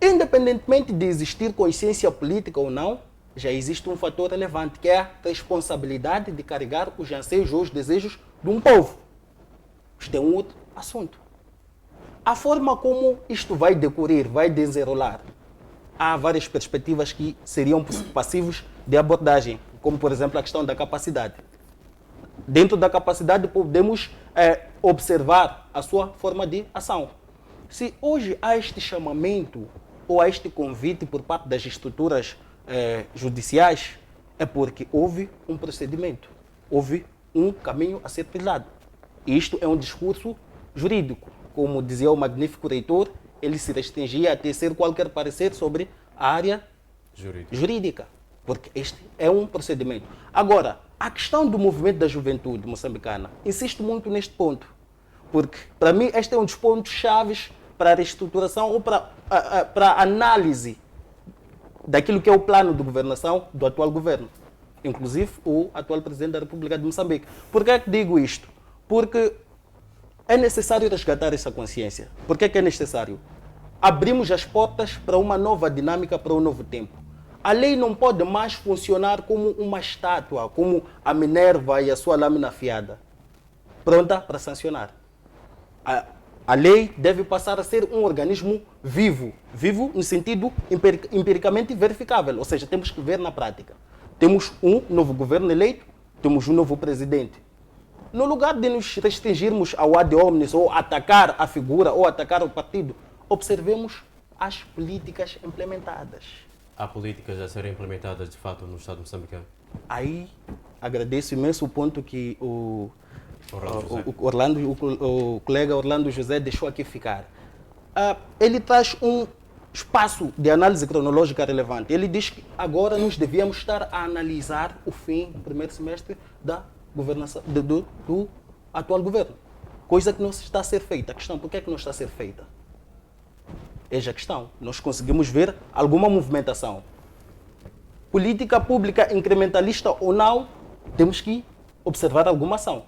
Speaker 4: Independentemente de existir consciência política ou não, já existe um fator relevante, que é a responsabilidade de carregar os anseios ou os desejos de um povo. Isto é um outro assunto. A forma como isto vai decorrer, vai desenrolar, há várias perspectivas que seriam passíveis de abordagem, como, por exemplo, a questão da capacidade. Dentro da capacidade, podemos observar a sua forma de ação. Se hoje há este chamamento ou há este convite por parte das estruturas judiciais, é porque houve um procedimento, houve um caminho a ser trilhado. E isto é um discurso jurídico. Como dizia o magnífico reitor, ele se restringia a tecer qualquer parecer sobre a área jurídica, porque este é um procedimento. Agora, a questão do movimento da juventude moçambicana, insisto muito neste ponto, porque para mim este é um dos pontos chaves para a reestruturação ou para a análise daquilo que é o plano de governação do atual governo, inclusive o atual presidente da República de Moçambique. Por que é que digo isto? Porque é necessário resgatar essa consciência. Por que é necessário? Abrimos as portas para uma nova dinâmica, para um novo tempo. A lei não pode mais funcionar como uma estátua, como a Minerva e a sua lâmina afiada, pronta para sancionar. A lei deve passar a ser um organismo vivo. Vivo no sentido empiricamente verificável, ou seja, temos que ver na prática. Temos um novo governo eleito, temos um novo presidente. No lugar de nos restringirmos ao ad hominem ou atacar a figura ou atacar o partido, observemos as políticas implementadas.
Speaker 1: Há políticas a serem implementadas de fato no Estado moçambicano?
Speaker 4: Aí agradeço imenso o ponto que o colega Orlando José deixou aqui ficar. Ele traz um espaço de análise cronológica relevante. Ele diz que agora nós devíamos estar a analisar o fim do primeiro semestre da governação do atual governo. Coisa que não está a ser feita. A questão, por que é que não está a ser feita? Eis a questão. Nós conseguimos ver alguma movimentação. Política pública incrementalista ou não, temos que observar alguma ação.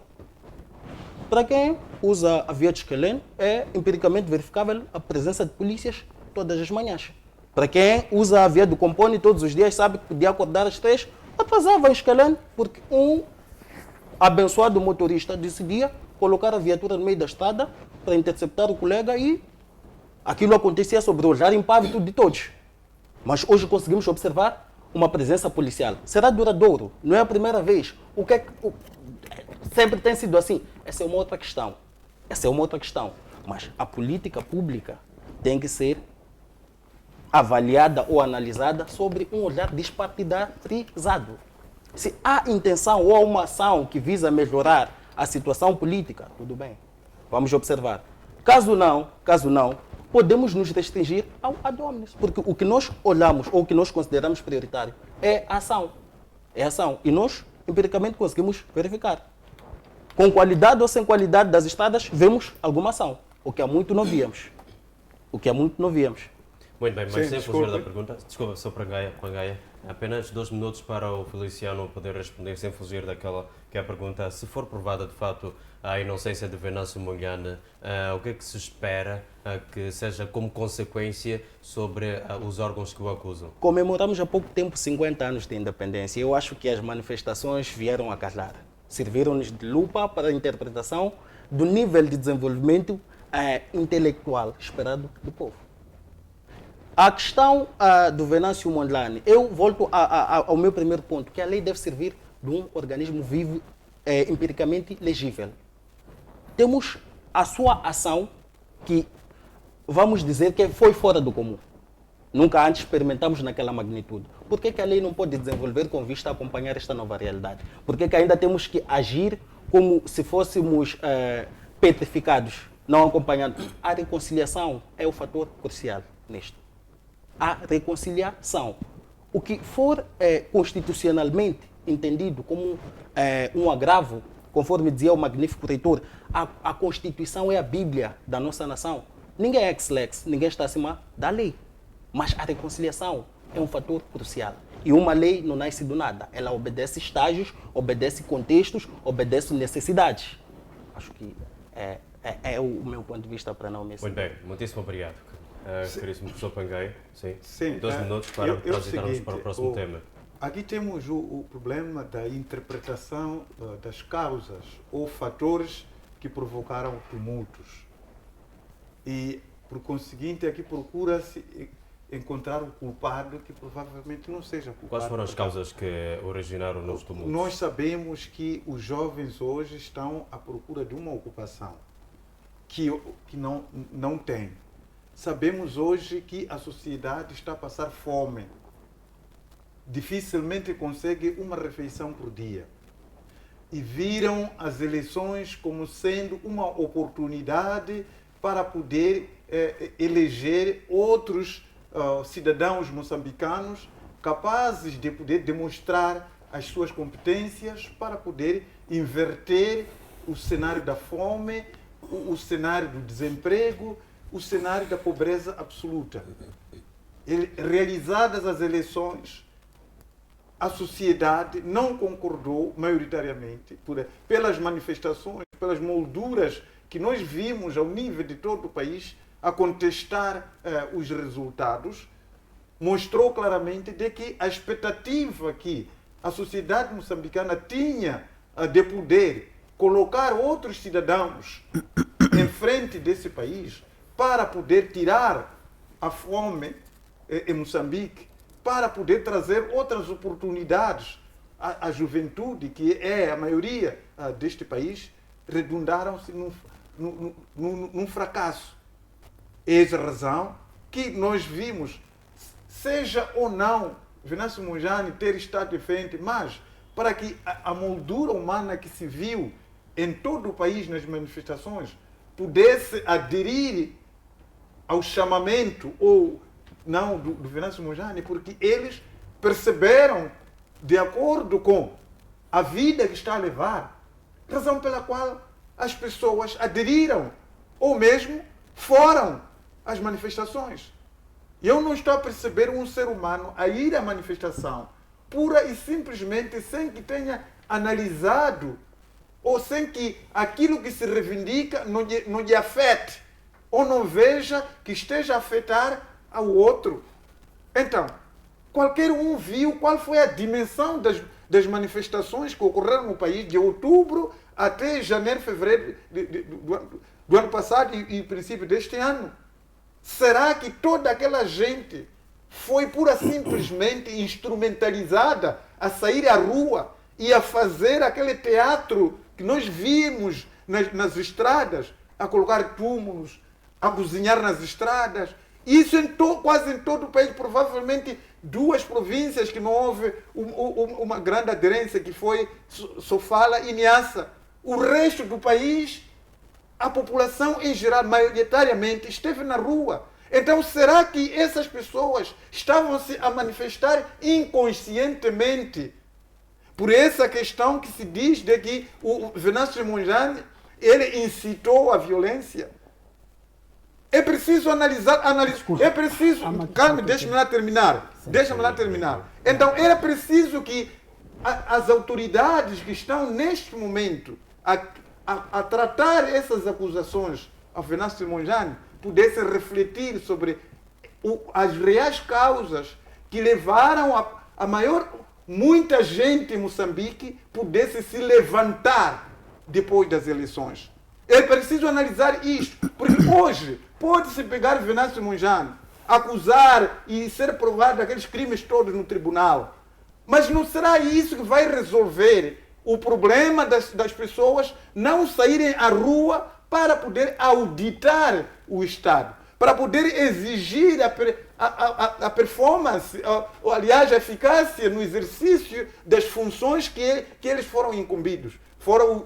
Speaker 4: Para quem usa a via de Esquelene, é empiricamente verificável a presença de polícias todas as manhãs. Para quem usa a via do Compone todos os dias, sabe que podia acordar às 3, atrasava em Esquelene, porque um abençoado motorista decidia colocar a viatura no meio da estrada para interceptar o colega e aquilo acontecia sobre o olhar impávido de todos. Mas hoje conseguimos observar uma presença policial. Será duradouro? Não é a primeira vez. Sempre tem sido assim. Essa é uma outra questão. Mas a política pública tem que ser avaliada ou analisada sobre um olhar despartidarizado. Se há intenção ou há uma ação que visa melhorar a situação política, tudo bem. Vamos observar. Caso não, podemos nos restringir ao ad hominem, porque o que nós olhamos ou o que nós consideramos prioritário é a ação. E nós, empiricamente, conseguimos verificar. Com qualidade ou sem qualidade das estradas, vemos alguma ação, o que há muito não víamos.
Speaker 1: Muito bem, mas sem fugir da pergunta, desculpa, só para a Gaia, apenas 2 minutos para o Feliciano poder responder sem fugir daquela que é a pergunta. Se for provada de facto a inocência de Venâncio Mondlane, o que é que se espera que seja como consequência sobre os órgãos que o acusam?
Speaker 4: Comemoramos há pouco tempo 50 anos de independência. Eu acho que as manifestações vieram a calar. Serviram-nos de lupa para a interpretação do nível de desenvolvimento intelectual esperado do povo. A questão do Venâncio Mondlane, eu volto ao meu primeiro ponto, que a lei deve servir de um organismo vivo, empiricamente legível. Temos a sua ação que, vamos dizer, que foi fora do comum. Nunca antes experimentamos naquela magnitude. Por que a lei não pode desenvolver com vista a acompanhar esta nova realidade? Por que ainda temos que agir como se fôssemos petrificados, não acompanhando? A reconciliação é o fator crucial nisto. A reconciliação. O que for constitucionalmente entendido como um agravo, conforme dizia o magnífico reitor, a Constituição é a Bíblia da nossa nação. Ninguém é ex-lex, ninguém está acima da lei. Mas a reconciliação é um fator crucial. E uma lei não nasce do nada. Ela obedece estágios, obedece contextos, obedece necessidades. Acho que é o meu ponto de vista para não me
Speaker 1: Muito bem, muitíssimo obrigado. Caríssimo professor Panguei, sim.
Speaker 2: Sim,
Speaker 1: 2 minutos para transitarmos
Speaker 2: seguinte,
Speaker 1: para o próximo tema.
Speaker 2: Aqui temos o problema da interpretação das causas ou fatores que provocaram tumultos. E, por conseguinte, aqui procura-se encontrar o culpado que provavelmente não seja culpado.
Speaker 1: Quais foram as causas que originaram os tumultos?
Speaker 2: Nós sabemos que os jovens hoje estão à procura de uma ocupação que não têm. Sabemos hoje que a sociedade está a passar fome. Dificilmente consegue uma refeição por dia. E viram as eleições como sendo uma oportunidade para poder eleger outros cidadãos moçambicanos capazes de poder demonstrar as suas competências para poder inverter o cenário da fome, o cenário do desemprego, o cenário da pobreza absoluta. Realizadas as eleições, a sociedade não concordou maioritariamente pelas manifestações, pelas molduras que nós vimos ao nível de todo o país a contestar os resultados, mostrou claramente de que a expectativa que a sociedade moçambicana tinha de poder colocar outros cidadãos em frente desse país para poder tirar a fome em Moçambique, para poder trazer outras oportunidades à juventude, que é a maioria deste país, redundaram-se num fracasso. Eis a razão que nós vimos, seja ou não Venâncio Mondlane ter estado de frente, mas para que a moldura humana que se viu em todo o país nas manifestações pudesse aderir ao chamamento ou não do Venâncio Mondlane, porque eles perceberam, de acordo com a vida que está a levar, razão pela qual as pessoas aderiram ou mesmo foram às manifestações. Eu não estou a perceber um ser humano a ir à manifestação pura e simplesmente sem que tenha analisado ou sem que aquilo que se reivindica não lhe afete ou não veja que esteja a afetar ao outro. Então, qualquer um viu qual foi a dimensão das manifestações que ocorreram no país de outubro até janeiro, fevereiro do ano passado e princípio deste ano. Será que toda aquela gente foi pura simplesmente instrumentalizada a sair à rua e a fazer aquele teatro que nós vimos nas estradas, a colocar túmulos, a cozinhar nas estradas? Isso quase em todo o país, provavelmente 2 províncias que não houve uma grande aderência, que foi Sofala e Niassa. O resto do país, a população em geral, maioritariamente, esteve na rua. Então, será que essas pessoas estavam-se a manifestar inconscientemente por essa questão que se diz de que o Venâncio Mondlane, ele incitou a violência? É preciso analisar. É preciso. Calma, deixa-me lá terminar. Deixa-me lá terminar. Então, era preciso que as autoridades que estão neste momento a tratar essas acusações ao Venâncio Mondlane pudessem refletir sobre as reais causas que levaram a muita gente em Moçambique pudesse se levantar depois das eleições. É preciso analisar isto, porque hoje pode-se pegar Venâncio Mondlane, acusar e ser provado aqueles crimes todos no tribunal, mas não será isso que vai resolver o problema das pessoas não saírem à rua para poder auditar o Estado, para poder exigir a performance, ou aliás, a eficácia no exercício das funções que eles foram incumbidos.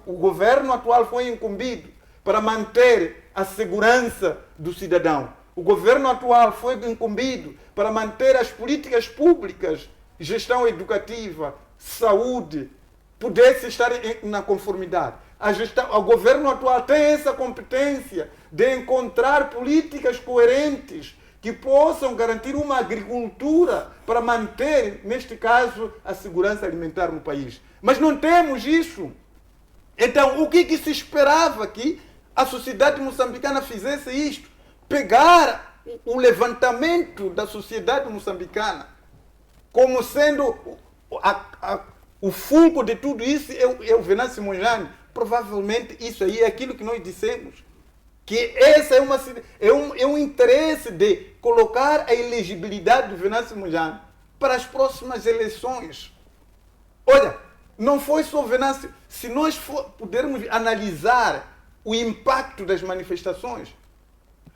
Speaker 2: O governo atual foi incumbido para manter a segurança do cidadão. O governo atual foi incumbido para manter as políticas públicas, gestão educativa, saúde, pudesse estar na conformidade. O governo atual tem essa competência de encontrar políticas coerentes que possam garantir uma agricultura para manter, neste caso, a segurança alimentar no país. Mas não temos isso. Então, o que se esperava que a sociedade moçambicana fizesse isto? Pegar o levantamento da sociedade moçambicana como sendo o fulcro de tudo isso é o Venâncio Mondlane. Provavelmente isso aí é aquilo que nós dissemos, que essa é um interesse de colocar a elegibilidade do Venâncio Mondlane para as próximas eleições. Olha, não foi só Venâncio. Se nós pudermos analisar o impacto das manifestações,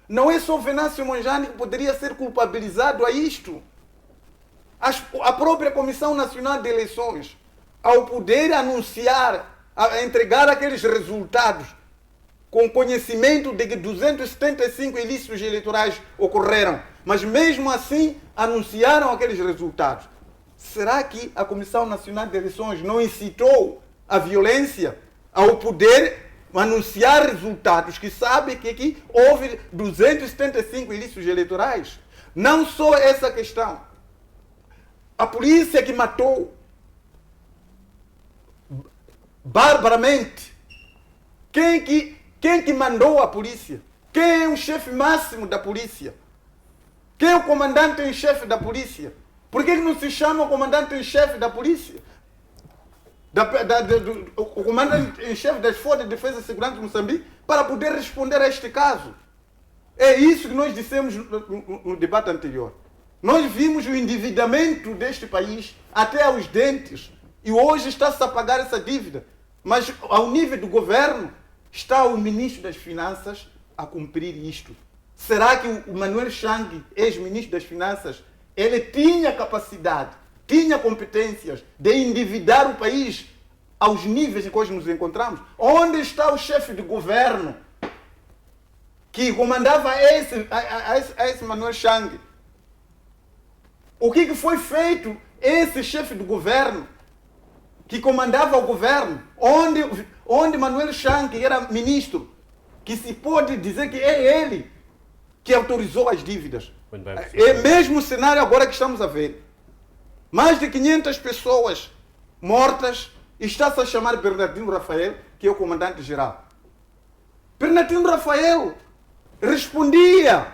Speaker 2: não é só Venâncio Mondlane que poderia ser culpabilizado a isto. A própria Comissão Nacional de Eleições, ao poder anunciar, a entregar aqueles resultados com conhecimento de que 275 ilícitos eleitorais ocorreram, mas mesmo assim anunciaram aqueles resultados. Será que a Comissão Nacional de Eleições não incitou a violência ao poder anunciar resultados que sabe que aqui houve 275 ilícitos eleitorais? Não só essa questão. A polícia que matou barbaramente. Quem que mandou a polícia? Quem é o chefe máximo da polícia? Quem é o comandante em chefe da polícia? Por que não se chama o comandante em chefe da polícia? O comandante em chefe das Forças de Defesa e Segurança de Moçambique para poder responder a este caso. É isso que nós dissemos no debate anterior. Nós vimos o endividamento deste país até aos dentes e hoje está-se a pagar essa dívida. Mas ao nível do governo está o ministro das Finanças a cumprir isto. Será que o Manuel Chang, ex-ministro das Finanças, ele tinha capacidade, tinha competências de endividar o país aos níveis em que hoje nos encontramos? Onde está o chefe de governo que comandava esse Manuel Chang? O que foi feito esse chefe de governo que comandava o governo, onde Manuel Chang era ministro, que se pode dizer que é ele que autorizou as dívidas? É o mesmo cenário agora que estamos a ver. Mais de 500 pessoas mortas, está-se a chamar Bernardino Rafael, que é o comandante-geral. Bernardino Rafael respondia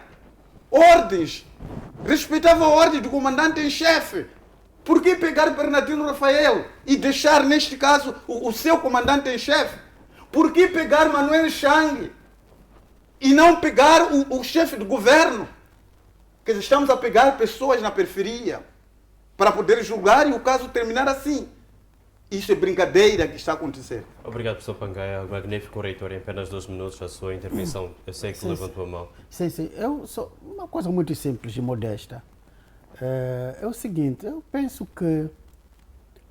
Speaker 2: ordens, respeitava a ordem do comandante em chefe. Por que pegar Bernardino Rafael e deixar, neste caso, o seu comandante em chefe? Por que pegar Manuel Chang e não pegar o chefe do governo? Quer dizer, estamos a pegar pessoas na periferia para poder julgar e o caso terminar assim. Isso é brincadeira que está a acontecer.
Speaker 1: Obrigado, professor Pangaia. Magnífico reitor. Em apenas 2 minutos a sua intervenção. Eu sei que levantou a mão.
Speaker 4: Sim. Uma coisa muito simples e modesta. É o seguinte, eu penso que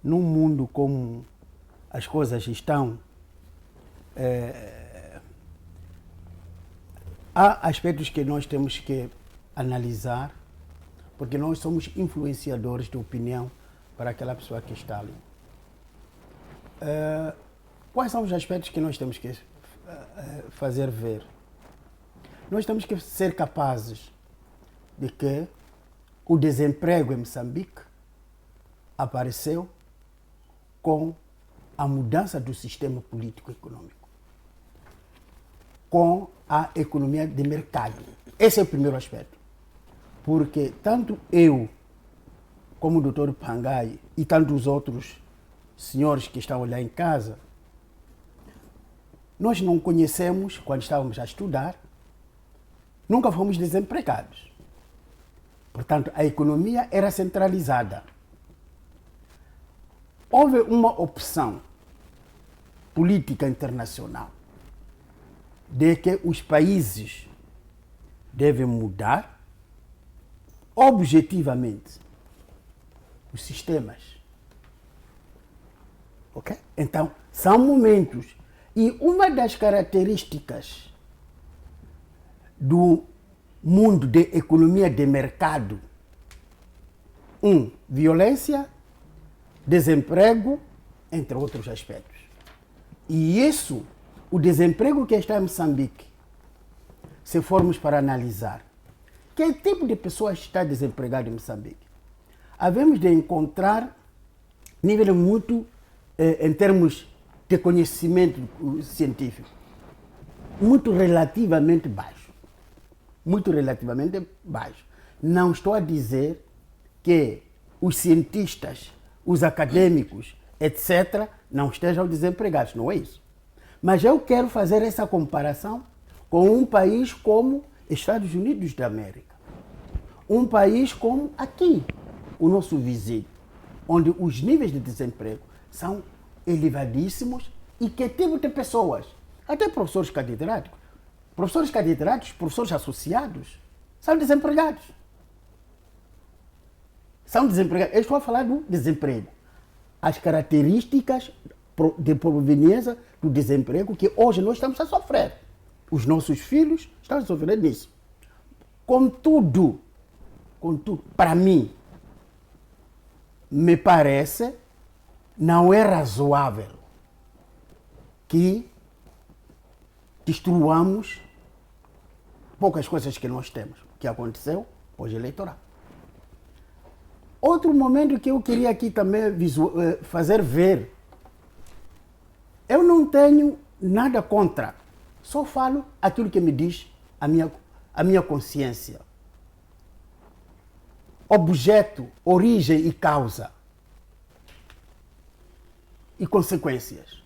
Speaker 4: num mundo como as coisas estão, há aspectos que nós temos que analisar, porque nós somos influenciadores de opinião para aquela pessoa que está ali. Quais são os aspectos que nós temos que fazer ver? Nós temos que ser capazes de que o desemprego em Moçambique apareceu com a mudança do sistema político-econômico, com a economia de mercado. Esse é o primeiro aspecto. Porque tanto eu, como o Dr. Pangai e tantos outros senhores que estão lá em casa, nós não conhecemos, quando estávamos a estudar, nunca fomos desempregados. Portanto, a economia era centralizada. Houve uma opção política internacional de que os países devem mudar objetivamente os sistemas. Ok? Então, são momentos. E uma das características do mundo de economia de mercado, violência, desemprego, entre outros aspectos. E isso, o desemprego que está em Moçambique, se formos para analisar, que tipo de pessoas está desempregado em Moçambique? Havemos de encontrar nível muito, em termos de conhecimento científico, muito relativamente baixo. muito relativamente baixo. Não estou a dizer que os cientistas, os acadêmicos, etc., não estejam desempregados, não é isso. Mas eu quero fazer essa comparação com um país como Estados Unidos da América. Um país como aqui, o nosso vizinho, onde os níveis de desemprego são elevadíssimos e que tipo de pessoas, até professores catedráticos, professores associados, são desempregados. São desempregados. Eu estou a falar do desemprego. As características de proveniência do desemprego que hoje nós estamos a sofrer. Os nossos filhos estão a sofrer nisso. Contudo, para mim, me parece, não é razoável que destruamos poucas coisas que nós temos, que aconteceu pós-eleitoral. Outro momento que eu queria aqui também fazer ver, eu não tenho nada contra, só falo aquilo que me diz a minha consciência. Objeto, origem e causa. E consequências.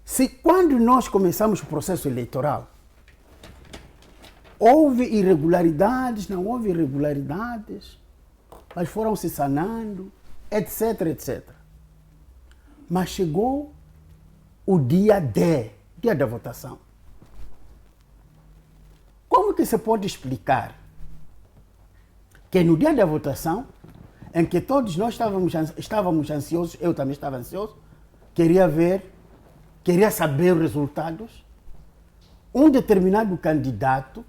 Speaker 4: Se quando nós começamos o processo eleitoral, houve irregularidades, não houve irregularidades, mas foram se sanando, etc, etc. Mas chegou o dia da votação. Como que se pode explicar que no dia da votação, em que todos nós estávamos ansiosos, eu também estava ansioso, queria saber os resultados, um determinado candidato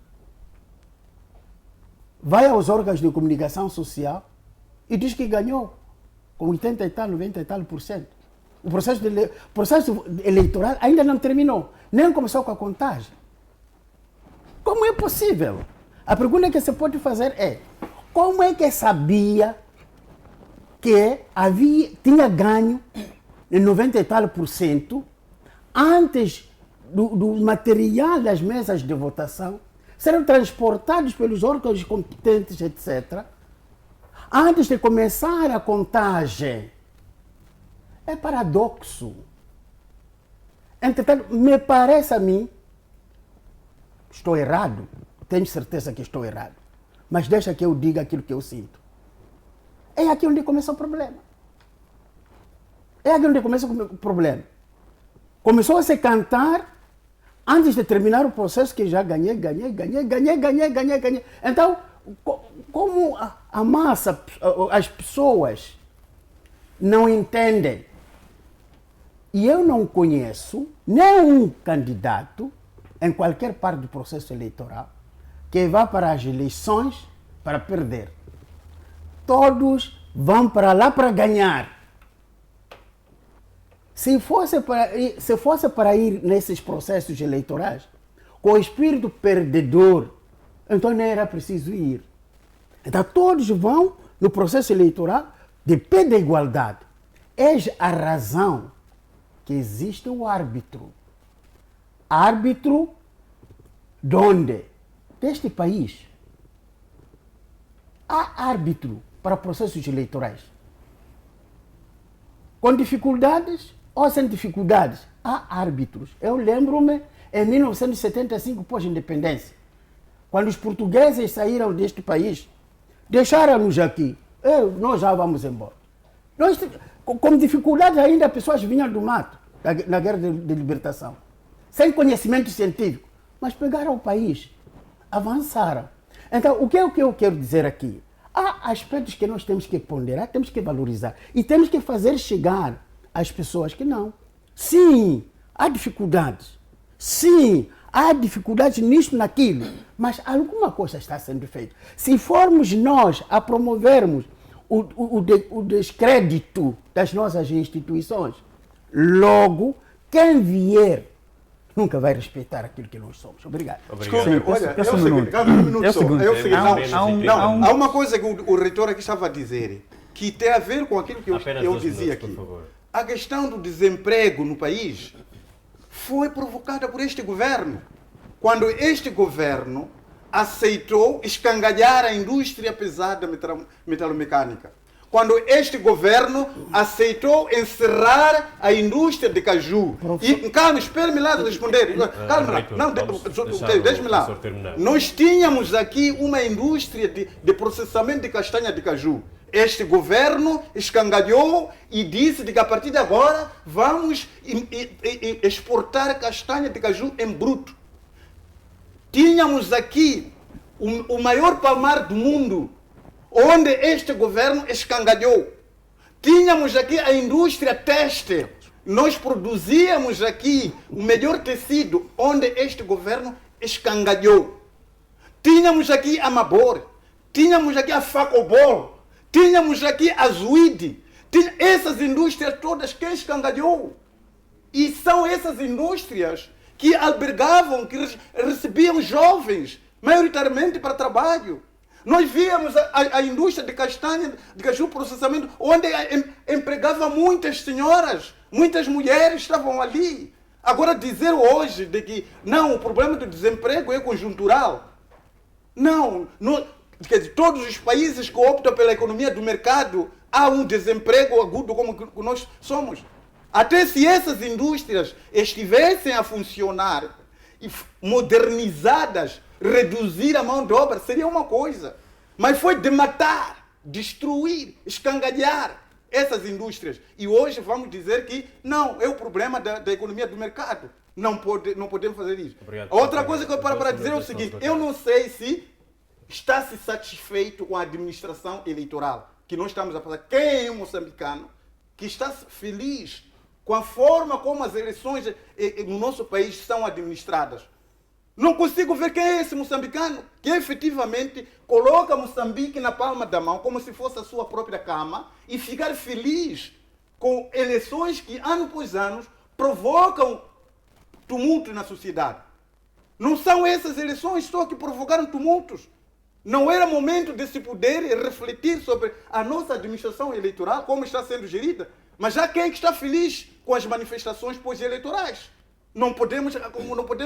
Speaker 4: vai aos órgãos de comunicação social e diz que ganhou com 80 e tal, 90 e tal %. O processo eleitoral ainda não terminou, nem começou com a contagem. Como é possível? A pergunta que se pode fazer é: como é que sabia que tinha ganho de 90 e tal % antes do material das mesas de votação serem transportados pelos órgãos competentes, etc., antes de começar a contagem? É paradoxo. Entretanto, me parece a mim, estou errado, tenho certeza que estou errado, mas deixa que eu diga aquilo que eu sinto. É aqui onde começa o problema. É aqui onde começa o problema. Começou a se cantar antes de terminar o processo que já ganhei. Então, como a massa, as pessoas não entendem, e eu não conheço nenhum candidato em qualquer parte do processo eleitoral que vá para as eleições para perder. Todos vão para lá para ganhar. Se fosse para ir nesses processos eleitorais com o espírito perdedor, então não era preciso ir. Então todos vão no processo eleitoral de pé de igualdade. Eis a razão que existe o árbitro. Árbitro de onde? Deste país. Há árbitro para processos eleitorais. Com dificuldades ou sem dificuldades, há árbitros. Eu lembro-me, em 1975, pós-independência, quando os portugueses saíram deste país, deixaram-nos aqui. Nós já vamos embora. Nós, com dificuldades ainda, pessoas vinham do mato, na guerra de libertação, sem conhecimento científico, mas pegaram o país, avançaram. Então, o que eu quero dizer aqui? Há aspectos que nós temos que ponderar, temos que valorizar e temos que fazer chegar às pessoas que não. Sim, há dificuldades. Sim, há dificuldades nisso, naquilo, mas alguma coisa está sendo feita. Se formos nós a promovermos o descrédito das nossas instituições, logo, quem vier nunca vai respeitar aquilo que nós somos. Obrigado.
Speaker 2: Desculpe, olha, é o seguinte, há uma coisa que o reitor aqui estava a dizer, que tem a ver com aquilo que eu dizia aqui. A questão do desemprego no país foi provocada por este governo. quando este governo aceitou escangalhar a indústria pesada metalomecânica. Quando este governo aceitou encerrar a indústria de caju. E, calma, espere-me lá de responder. Calma, não, deixe-me lá. Nós tínhamos aqui uma indústria de processamento de castanha de caju. Este governo escangalhou e disse que a partir de agora vamos exportar castanha de caju em bruto. Tínhamos aqui o maior palmar do mundo, onde este governo escangalhou. Tínhamos aqui a indústria têxtil. Nós produzíamos aqui o melhor tecido, onde este governo escangalhou. Tínhamos aqui a Mabor, tínhamos aqui a Facobol, tínhamos aqui a Zuide. Essas indústrias todas quem escangalhou? E são essas indústrias que albergavam, que recebiam jovens, maioritariamente para trabalho. Nós víamos a indústria de castanha, de caju processamento, onde empregava muitas senhoras, muitas mulheres estavam ali. Agora dizer hoje de que não, o problema do desemprego é conjuntural. Não, quer dizer, todos os países que optam pela economia do mercado há um desemprego agudo como nós somos. Até se essas indústrias estivessem a funcionar e modernizadas, reduzir a mão de obra seria uma coisa. Mas foi de matar, destruir, escangalhar essas indústrias. E hoje vamos dizer que não, é o problema da economia do mercado. Não podemos fazer isso.
Speaker 1: Obrigado.
Speaker 2: Outra coisa que eu para dizer é o seguinte, eu não sei se está se satisfeito com a administração eleitoral que nós estamos a fazer. Quem é um moçambicano que está feliz com a forma como as eleições no nosso país são administradas? Não consigo ver quem é esse moçambicano que efetivamente coloca Moçambique na palma da mão, como se fosse a sua própria cama, e ficar feliz com eleições que, ano após ano, provocam tumulto na sociedade. Não são essas eleições só que provocaram tumultos. Não era momento de se poder refletir sobre a nossa administração eleitoral, como está sendo gerida, mas já quem está feliz com as manifestações pós-eleitorais. Não podemos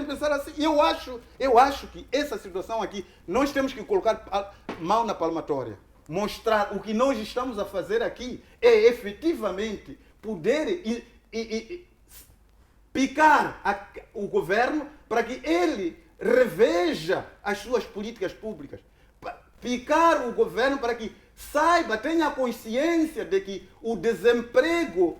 Speaker 2: pensar assim. Eu acho que essa situação aqui, nós temos que colocar a mão na palmatória. Mostrar o que nós estamos a fazer aqui é efetivamente poder picar o governo para que ele reveja as suas políticas públicas. Picar o governo para que saiba, tenha consciência de que o desemprego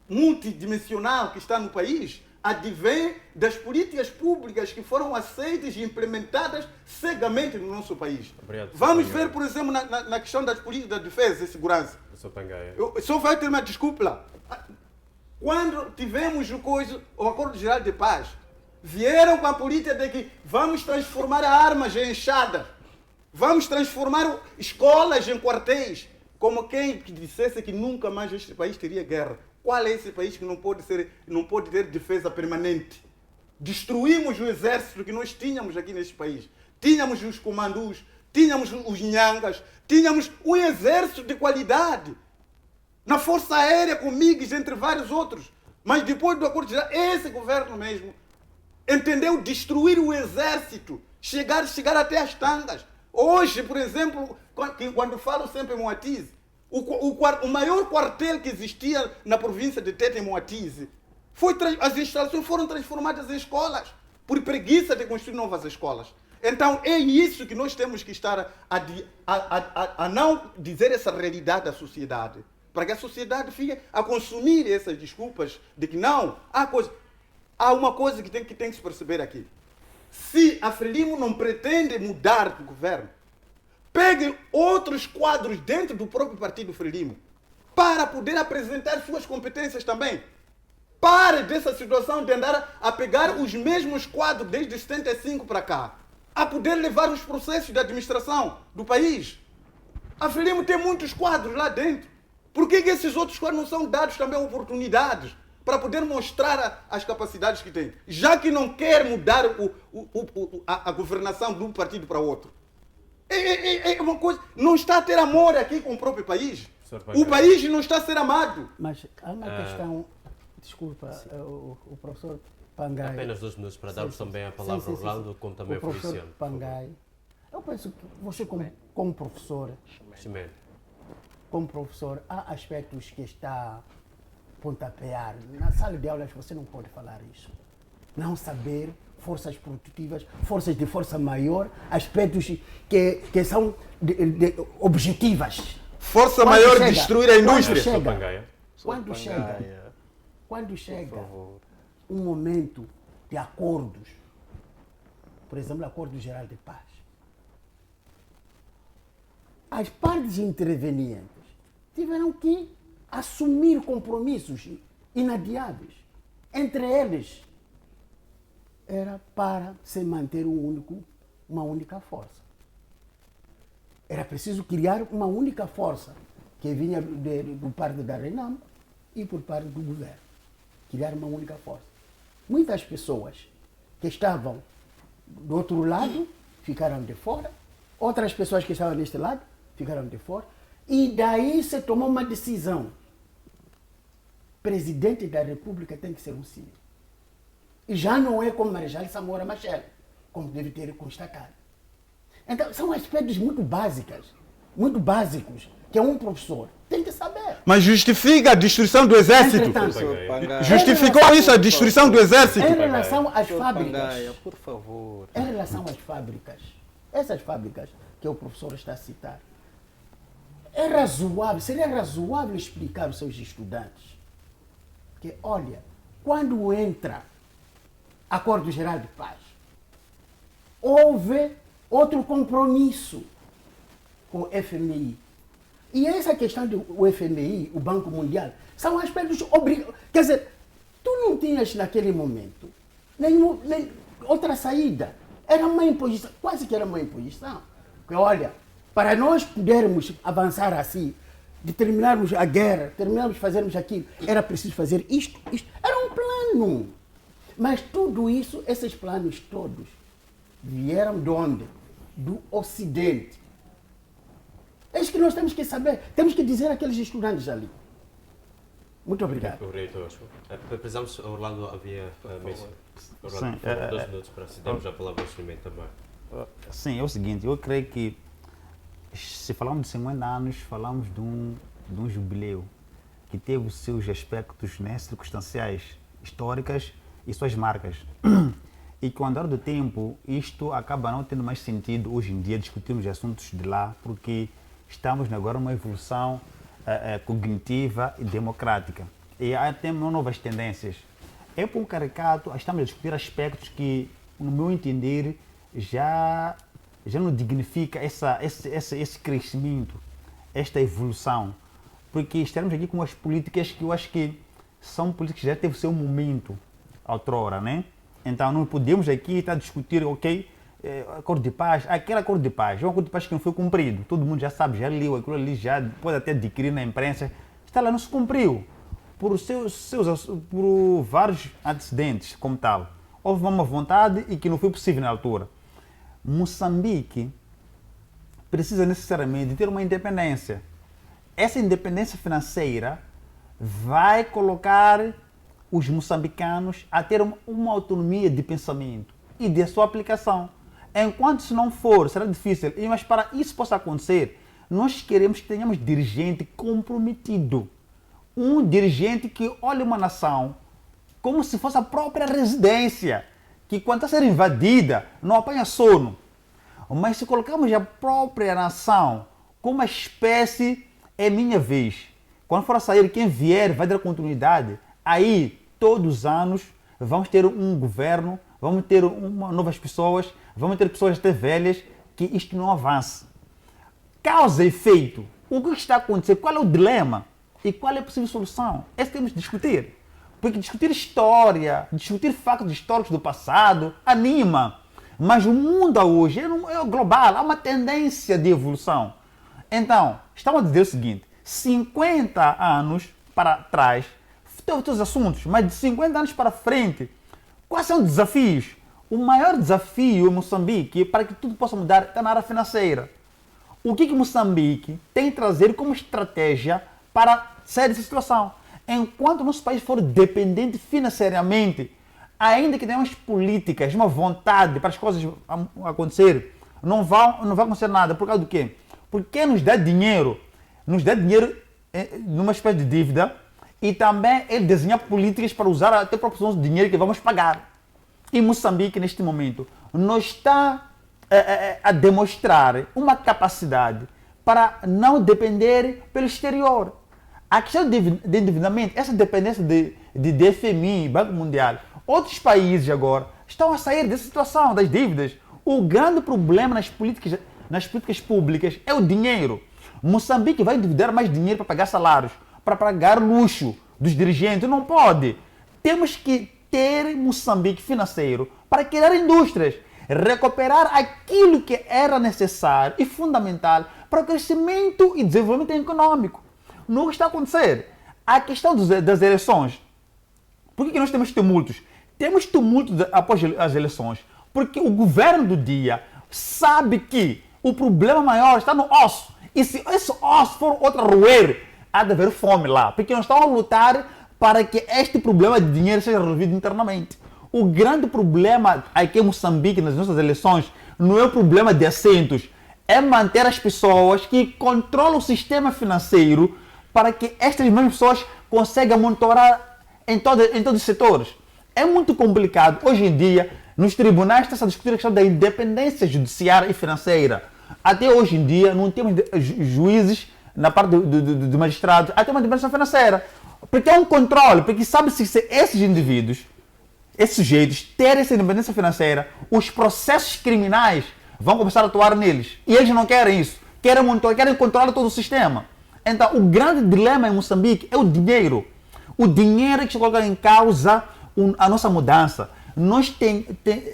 Speaker 2: multidimensional que está no país advém das políticas públicas que foram aceitas e implementadas cegamente no nosso país.
Speaker 1: Obrigado,
Speaker 2: vamos ver, por exemplo, na questão das políticas de defesa e segurança. Só vai ter uma desculpa lá. Quando tivemos o Acordo Geral de Paz, vieram com a política de que vamos transformar armas em enxadas, vamos transformar escolas em quartéis, como quem dissesse que nunca mais este país teria guerra. Qual é esse país que não pode ter defesa permanente? Destruímos o exército que nós tínhamos aqui neste país. Tínhamos os comandos, tínhamos os nhangas, tínhamos um exército de qualidade. Na Força Aérea com MiGs, entre vários outros. Mas depois do Acordo Geral, esse governo mesmo entendeu destruir o exército, chegar até as tangas. Hoje, por exemplo, quando falo sempre em Moatize, o maior quartel que existia na província de Tete, em Moatize, as instalações foram transformadas em escolas, por preguiça de construir novas escolas. Então é isso que nós temos que estar a não dizer essa realidade à sociedade, para que a sociedade fique a consumir essas desculpas de que não, há uma coisa que tem que se perceber aqui. Se a Frelimo não pretende mudar o governo, pegue outros quadros dentro do próprio partido Frelimo para poder apresentar suas competências também. Pare dessa situação de andar a pegar os mesmos quadros desde 75 para cá, a poder levar os processos de administração do país. A Frelimo tem muitos quadros lá dentro. Por que esses outros quadros não são dados também oportunidades para poder mostrar as capacidades que tem? Já que não quer mudar a governação de um partido para outro. É uma coisa, não está a ter amor aqui com o próprio país. O país não está a ser amado.
Speaker 4: Mas há uma questão, desculpa, o professor Pangai.
Speaker 1: Apenas 2 minutos para darmos
Speaker 4: Sim,
Speaker 1: também a
Speaker 4: sim,
Speaker 1: palavra
Speaker 4: sim,
Speaker 1: ao
Speaker 4: sim,
Speaker 1: Orlando,
Speaker 4: sim.
Speaker 1: como também
Speaker 4: O
Speaker 1: ao
Speaker 4: professor
Speaker 1: Feliciano. por favor.
Speaker 4: Pangai. Eu penso que você, como professor,
Speaker 1: Chimene.
Speaker 4: há aspectos que está a pontapear. Na sala de aulas você não pode falar isso. Não saber forças produtivas, forças de força maior, aspectos que são objetivas.
Speaker 6: Força
Speaker 4: Quando
Speaker 6: maior
Speaker 4: chega-
Speaker 6: destruir a indústria.
Speaker 1: Sou Pangaia.
Speaker 4: Quando chega um momento de acordos, por exemplo, acordo geral de paz, as partes intervenientes tiveram que assumir compromissos inadiáveis. Entre eles, era para se manter uma única força. Era preciso criar uma única força que vinha por parte da Renam e por parte do governo. Criar uma única força. Muitas pessoas que estavam do outro lado ficaram de fora, outras pessoas que estavam deste lado ficaram de fora, e daí se tomou uma decisão. Presidente da República tem que ser um civil. E já não é como Marechal Samora Machel, como deve ter constatado. Então, são aspectos muito básicos, que um professor tem que saber.
Speaker 6: Mas justifica a destruição do exército.
Speaker 4: Entretanto,
Speaker 6: Justificou isso, a destruição do exército.
Speaker 4: em relação às fábricas,
Speaker 7: por favor.
Speaker 4: em relação às fábricas, essas fábricas que o professor está a citar, seria razoável explicar aos seus estudantes que, olha, quando entra Acordo Geral de Paz, houve outro compromisso com o FMI. E essa questão do FMI, o Banco Mundial, são aspectos obrigatórios. Quer dizer, tu não tinhas naquele momento nem outra saída. Era uma imposição, quase que era uma imposição. Porque, olha, para nós podermos avançar assim, de terminarmos a guerra, terminarmos fazermos aquilo, era preciso fazer isto. Era um plano. Mas tudo isso, esses planos todos, vieram de onde? Do Ocidente. É isso que nós temos que saber. Temos que dizer àqueles estudantes ali. Muito obrigado.
Speaker 1: O reitor. Precisamos, Orlando havia mencionado. Orlando,
Speaker 3: Sim,
Speaker 1: por favor, 2 minutos para cedermos a palavra ao Chimene também.
Speaker 3: Sim, é o seguinte, eu creio que se falamos de 50 anos, falamos de um jubileu que teve os seus aspectos, né, circunstanciais, históricas e suas marcas. E com o andar do tempo, isto acaba não tendo mais sentido hoje em dia discutirmos assuntos de lá, porque estamos agora numa evolução cognitiva e democrática. E há temos novas tendências. É por um caricato, estamos a discutir aspectos que, no meu entender, já não dignifica esse crescimento, esta evolução. Porque estamos aqui com as políticas que eu acho que são políticas que já teve o seu momento outrora, né? Então não podemos aqui estar a discutir, ok, acordo de paz, aquele acordo de paz, é um acordo de paz que não foi cumprido, todo mundo já sabe, já leu aquilo ali, já pode até adquirir na imprensa, está lá, não se cumpriu, por vários antecedentes como tal. Houve uma vontade e que não foi possível na altura. Moçambique precisa necessariamente de ter uma independência. Essa independência financeira vai colocar os moçambicanos a ter uma autonomia de pensamento e de sua aplicação. Enquanto isso não for, será difícil. Mas para isso possa acontecer, nós queremos que tenhamos dirigente comprometido. Um dirigente que olhe uma nação como se fosse a própria residência, que quando está a ser invadida, não apanha sono. Mas se colocamos a própria nação como uma espécie, é minha vez. Quando for a sair, quem vier vai dar continuidade. Aí, todos os anos, vamos ter um governo, vamos ter novas pessoas, vamos ter pessoas até velhas, que isto não avance. Causa e efeito. O que está acontecendo? Qual é o dilema? E qual é a possível solução? Esse temos de discutir. Porque discutir história, discutir factos históricos do passado, anima. Mas o mundo hoje é global, há uma tendência de evolução. Então, estamos a dizer o seguinte, 50 anos para trás, teve todos os assuntos, mas de 50 anos para frente, quais são os desafios? O maior desafio em Moçambique, para que tudo possa mudar, está na área financeira. O que Moçambique tem que trazer como estratégia para sair dessa situação? Enquanto o nosso país for dependente financeiramente, ainda que tenhamos políticas, uma vontade para as coisas acontecerem, não vai acontecer nada. Por causa do quê? Porque quem nos dá dinheiro numa espécie de dívida e também ele desenha políticas para usar até a proporção de dinheiro que vamos pagar. E Moçambique, neste momento, não está a demonstrar uma capacidade para não depender pelo exterior. A questão de endividamento, essa dependência de FMI, Banco Mundial, outros países agora estão a sair dessa situação das dívidas. O grande problema nas políticas públicas é o dinheiro. Moçambique vai endividar mais dinheiro para pagar salários, para pagar luxo dos dirigentes. Não pode. Temos que ter Moçambique financeiro para criar indústrias, recuperar aquilo que era necessário e fundamental para o crescimento e desenvolvimento econômico. Não está a acontecer. A questão das eleições. Por que nós temos tumultos? Temos tumultos após as eleições porque o governo do dia sabe que o problema maior está no osso. E se esse osso for outro roer, há de haver fome lá. Porque nós estamos a lutar para que este problema de dinheiro seja resolvido internamente. O grande problema aqui em Moçambique, nas nossas eleições, não é o problema de assentos. É manter as pessoas que controlam o sistema financeiro para que estas mesmas pessoas consigam monitorar em todos os setores. É muito complicado. Hoje em dia, nos tribunais está-se a discutir a questão da independência judiciária e financeira. Até hoje em dia, não temos juízes na parte do magistrado, até uma independência financeira. Porque é um controle, porque sabe-se se esses indivíduos, esses sujeitos, terem essa independência financeira, os processos criminais vão começar a atuar neles. E eles não querem isso. Querem monitorar, querem controlar todo o sistema. Então, o grande dilema em Moçambique é o dinheiro. O dinheiro que se coloca em causa a nossa mudança.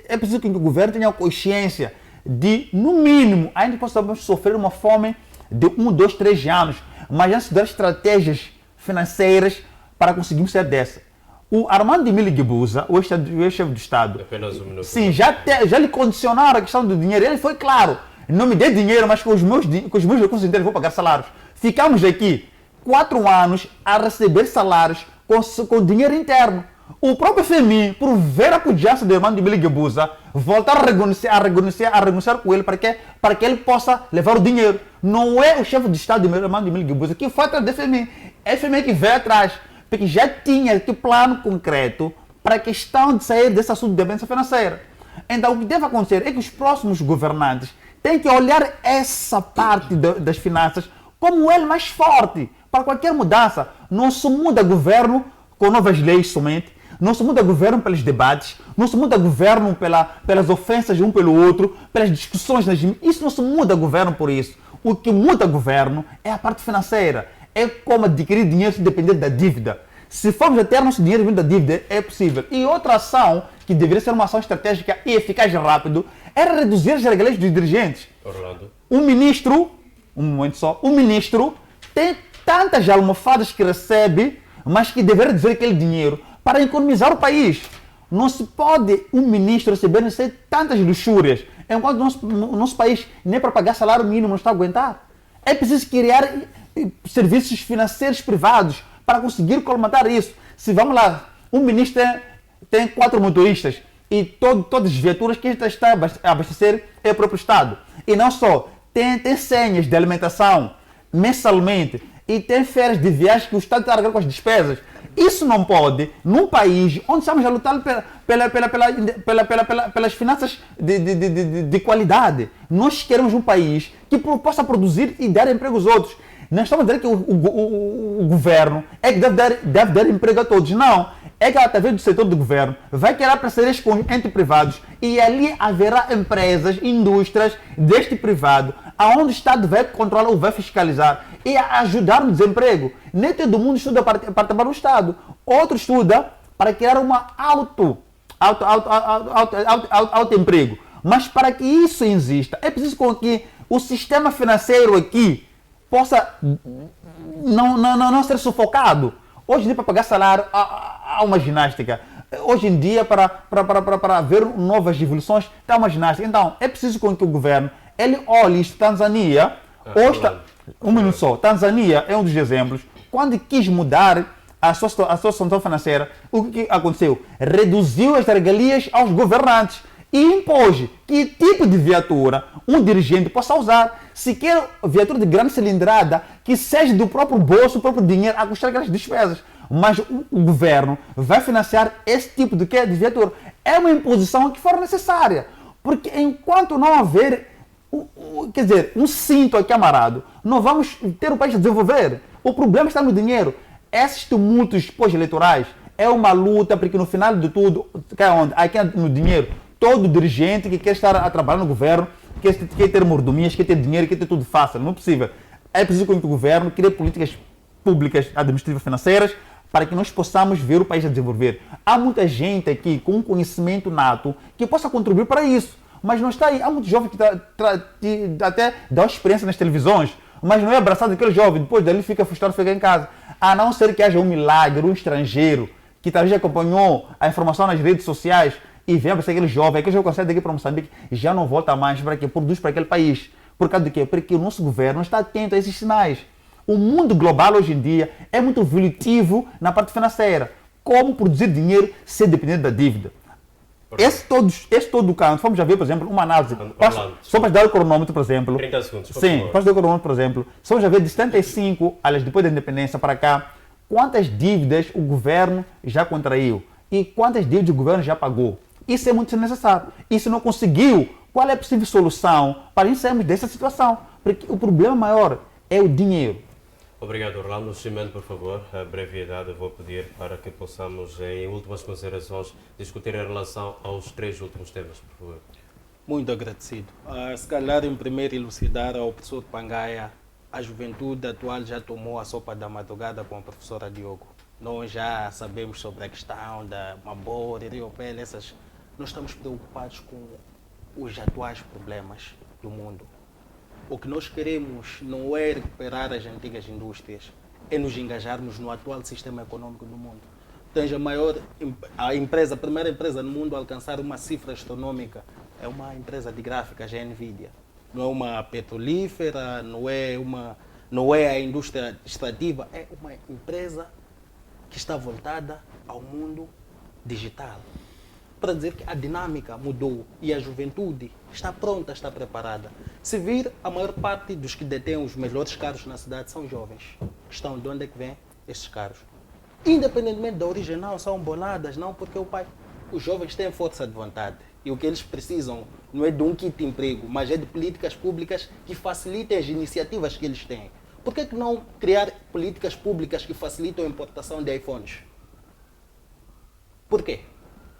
Speaker 3: É preciso que o governo tenha consciência de, no mínimo, ainda possamos sofrer uma fome de 1, 2, 3 anos, mas já estudar estratégias financeiras para conseguirmos sair dessa. O Armando Emílio Guebuza, o ex-chefe do Estado,
Speaker 1: apenas um minuto.
Speaker 3: Sim, já lhe condicionaram a questão do dinheiro. Ele foi claro, não me dê dinheiro, mas com os meus recursos inteiros vou pagar salários. Ficamos aqui 4 anos a receber salários com dinheiro interno. O próprio FMI, por ver a pujança do Armando Emílio Guebuza, voltar a renegociar com ele para que ele possa levar o dinheiro. Não é o chefe de Estado do Armando Emílio Guebuza que foi atrás do FMI. É o FMI que veio atrás, porque já tinha aqui plano concreto para a questão de sair desse assunto de dependência financeira. Então, o que deve acontecer é que os próximos governantes têm que olhar essa parte das finanças como ele mais forte para qualquer mudança. Não se muda governo com novas leis somente, não se muda governo pelos debates, não se muda governo pelas ofensas de um pelo outro, pelas discussões. Isso não se muda governo por isso. O que muda governo é a parte financeira. É como adquirir dinheiro sem depender da dívida. Se formos a ter nosso dinheiro vindo da dívida, é possível. E outra ação, que deveria ser uma ação estratégica e eficaz e rápido, era reduzir as regalias dos dirigentes.
Speaker 1: Orlando.
Speaker 3: O ministro tem tantas almofadas que recebe, mas que deveria reduzir aquele dinheiro para economizar o país. Não se pode um ministro receber tantas luxúrias, enquanto o nosso país nem para pagar salário mínimo não está a aguentar. É preciso criar serviços financeiros privados para conseguir colmatar isso. Se vamos lá, um ministro tem 4 motoristas e todas as viaturas que está a abastecer é o próprio Estado. E não só, tem senhas de alimentação mensalmente e tem férias de viagem que o Estado está a arcar com as despesas. Isso não pode, num país onde estamos a lutar pelas finanças de qualidade. Nós queremos um país que possa produzir e dar emprego aos outros. Não estamos a dizer que o governo é que deve dar emprego a todos. Não. É que através do setor do governo vai criar parcerias com entes privados e ali haverá empresas, indústrias deste privado, aonde o Estado vai controlar ou vai fiscalizar e ajudar no desemprego. Nem todo mundo estuda para trabalhar no Estado. Outro estuda para criar uma autoemprego. Mas para que isso exista, é preciso que o sistema financeiro aqui possa não ser sufocado. Hoje em dia, para pagar salário, há uma ginástica. Hoje em dia, para ver novas evoluções, está uma ginástica. Então, é preciso que o governo ele olhe isto. Tanzânia, Tanzânia é um dos exemplos. Quando quis mudar a sua situação financeira, o que aconteceu? Reduziu as regalias aos governantes e impôs que tipo de viatura um dirigente possa usar. Se quer viatura de grande cilindrada, que seja do próprio bolso, do próprio dinheiro, a custar aquelas despesas. Mas o governo vai financiar esse tipo de viatura. É uma imposição que for necessária. Porque enquanto não houver, quer dizer, um cinto aqui amarrado, não vamos ter o país a desenvolver. O problema está no dinheiro. Esses tumultos pós-eleitorais é uma luta, porque no final de tudo, aqui no dinheiro, todo dirigente que quer estar a trabalhar no governo, quer ter mordomias, quer ter dinheiro, quer ter tudo fácil. Não é possível. É preciso que o governo crie políticas públicas, administrativas, financeiras, para que nós possamos ver o país a desenvolver. Há muita gente aqui com conhecimento nato que possa contribuir para isso, mas não está aí. Há muitos jovens que até dão experiência nas televisões, mas não é abraçado aquele jovem, depois dali fica frustrado, fica em casa. A não ser que haja um milagre, um estrangeiro, que talvez acompanhou a informação nas redes sociais e venha para aquele jovem consegue daqui para Moçambique e já não volta mais para que produz para aquele país. Por causa do quê? Porque o nosso governo está atento a esses sinais. O mundo global hoje em dia é muito volitivo na parte financeira. Como produzir dinheiro sem depender da dívida? Esse todo o canto, vamos já ver, por exemplo, uma análise. Só para dar o cronômetro, por exemplo.
Speaker 1: 30 segundos, por
Speaker 3: sim,
Speaker 1: favor.
Speaker 3: para dar o cronômetro, por exemplo. Só já ver de 75, aliás, depois da independência para cá, quantas dívidas o governo já contraiu e quantas dívidas o governo já pagou. Isso é muito necessário. E se não conseguiu, qual é a possível solução para sairmos dessa situação? Porque o problema maior é o dinheiro.
Speaker 1: Obrigado, Orlando. Cimento, por favor, a brevidade eu vou pedir para que possamos, em últimas considerações, discutir em relação aos 3 últimos temas, por favor.
Speaker 5: Muito agradecido. Se calhar, em primeiro, elucidar ao professor Pangaia, a juventude atual já tomou a sopa da madrugada com a professora Diogo. Nós já sabemos sobre a questão da Mabor, Riopel, essas. Nós estamos preocupados com os atuais problemas do mundo. O que nós queremos não é recuperar as antigas indústrias, é nos engajarmos no atual sistema econômico do mundo. Tens a primeira empresa no mundo a alcançar uma cifra astronômica, é uma empresa de gráficas, a NVIDIA. Não é uma petrolífera, não é a indústria extrativa, é uma empresa que está voltada ao mundo digital. Para dizer que a dinâmica mudou e a juventude está pronta, está preparada. Se vir, a maior parte dos que detêm os melhores carros na cidade são jovens. Estão de onde é que vêm esses carros? Independentemente da origem, não são boladas, não, porque os jovens têm força de vontade. E o que eles precisam não é de um kit de emprego, mas é de políticas públicas que facilitem as iniciativas que eles têm. Por que não criar políticas públicas que facilitam a importação de iPhones? Por quê?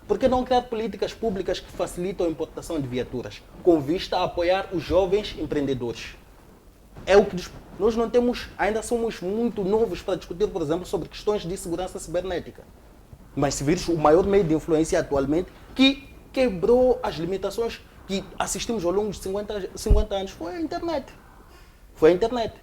Speaker 5: Por que não criar políticas públicas que facilitam a importação de viaturas, com vista a apoiar os jovens empreendedores? É o que nós não temos, ainda somos muito novos para discutir, por exemplo, sobre questões de segurança cibernética. Mas se vires o maior meio de influência atualmente, que quebrou as limitações que assistimos ao longo de 50 anos, foi a internet. Foi a internet.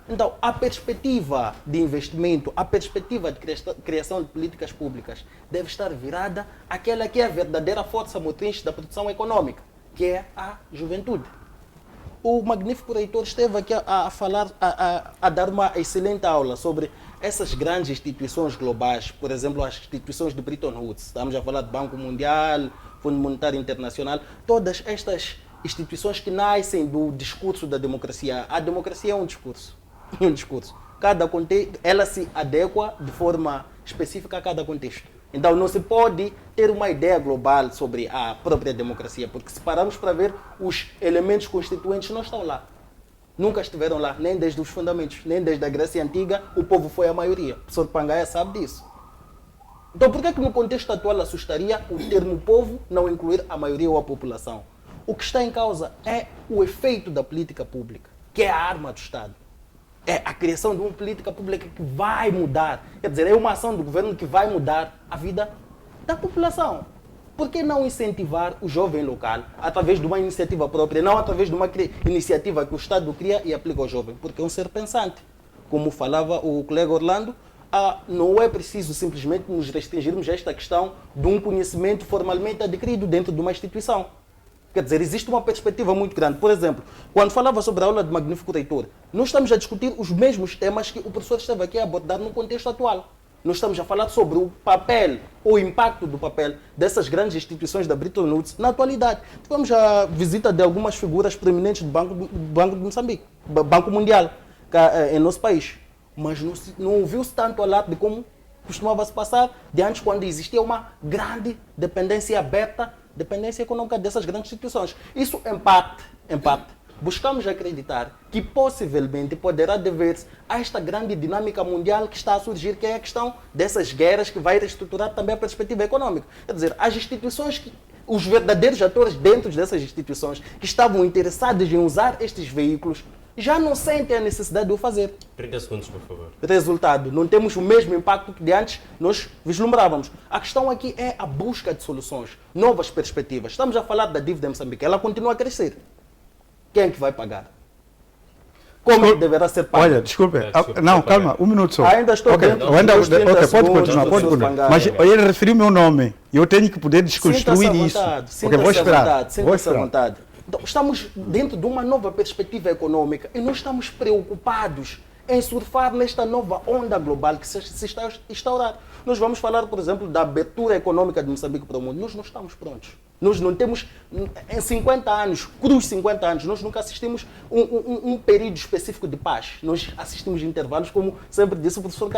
Speaker 5: Então, a perspectiva de investimento, a perspectiva de criação de políticas públicas deve estar virada àquela que é a verdadeira força motriz da produção econômica, que é a juventude. O magnífico reitor esteve aqui a falar, a dar uma excelente aula sobre essas grandes instituições globais, por exemplo, as instituições de Bretton Woods. Estamos a falar do Banco Mundial, Fundo Monetário Internacional, todas estas instituições que nascem do discurso da democracia. A democracia é um discurso. Ela se adequa de forma específica a cada contexto. Então não se pode ter uma ideia global sobre a própria democracia, porque se pararmos para ver, os elementos constituintes não estão lá. Nunca estiveram lá, nem desde os fundamentos, nem desde a Grécia Antiga, o povo foi a maioria. O professor Pangaia sabe disso. Então por que no contexto atual assustaria o termo povo não incluir a maioria ou a população? O que está em causa é o efeito da política pública, que é a arma do Estado. É a criação de uma política pública que vai mudar. Quer dizer, é uma ação do governo que vai mudar a vida da população. Por que não incentivar o jovem local através de uma iniciativa própria, não através de uma iniciativa que o Estado cria e aplica ao jovem? Porque é um ser pensante. Como falava o colega Orlando, não é preciso simplesmente nos restringirmos a esta questão de um conhecimento formalmente adquirido dentro de uma instituição. Quer dizer, existe uma perspectiva muito grande. Por exemplo, quando falava sobre a aula de magnífico reitor, nós estamos a discutir os mesmos temas que o professor esteve aqui a abordar no contexto atual. Nós estamos a falar sobre o papel, o impacto do papel dessas grandes instituições da Bretton Woods na atualidade. Tivemos a visita de algumas figuras preeminentes do Banco de Moçambique, Banco Mundial, em nosso país. Mas não ouviu-se tanto alarde como costumava se passar de antes, quando existia uma grande dependência aberta, dependência econômica dessas grandes instituições. Isso, em parte, buscamos acreditar que possivelmente poderá dever-se a esta grande dinâmica mundial que está a surgir, que é a questão dessas guerras, que vai reestruturar também a perspectiva econômica. Quer dizer, as instituições, os verdadeiros atores dentro dessas instituições que estavam interessados em usar estes veículos, já não sentem a necessidade de o fazer.
Speaker 1: 30 segundos, por favor.
Speaker 5: Resultado, não temos o mesmo impacto que de antes nós vislumbrávamos. A questão aqui é a busca de soluções, novas perspectivas. Estamos a falar da dívida em Moçambique, ela continua a crescer. Quem é que vai pagar? Como deverá ser pago?
Speaker 2: Olha, desculpe. Não, calma, um minuto só.
Speaker 5: Ainda estou dentro dos 30
Speaker 2: Ok, pode
Speaker 5: segundos,
Speaker 2: continuar.
Speaker 5: Pangaia.
Speaker 2: Mas ele referiu o meu nome. Eu tenho que poder desconstruir isso. Ok, vou esperar.
Speaker 5: Sinta-se à vontade. Então, estamos dentro de uma nova perspectiva econômica e nós estamos preocupados em surfar nesta nova onda global que se está a instaurar. Nós vamos falar, por exemplo, da abertura econômica de Moçambique para o mundo. Nós não estamos prontos. Nós não temos, em 50 anos, cruz 50 anos, nós nunca assistimos um período específico de paz. Nós assistimos intervalos, como sempre disse o professor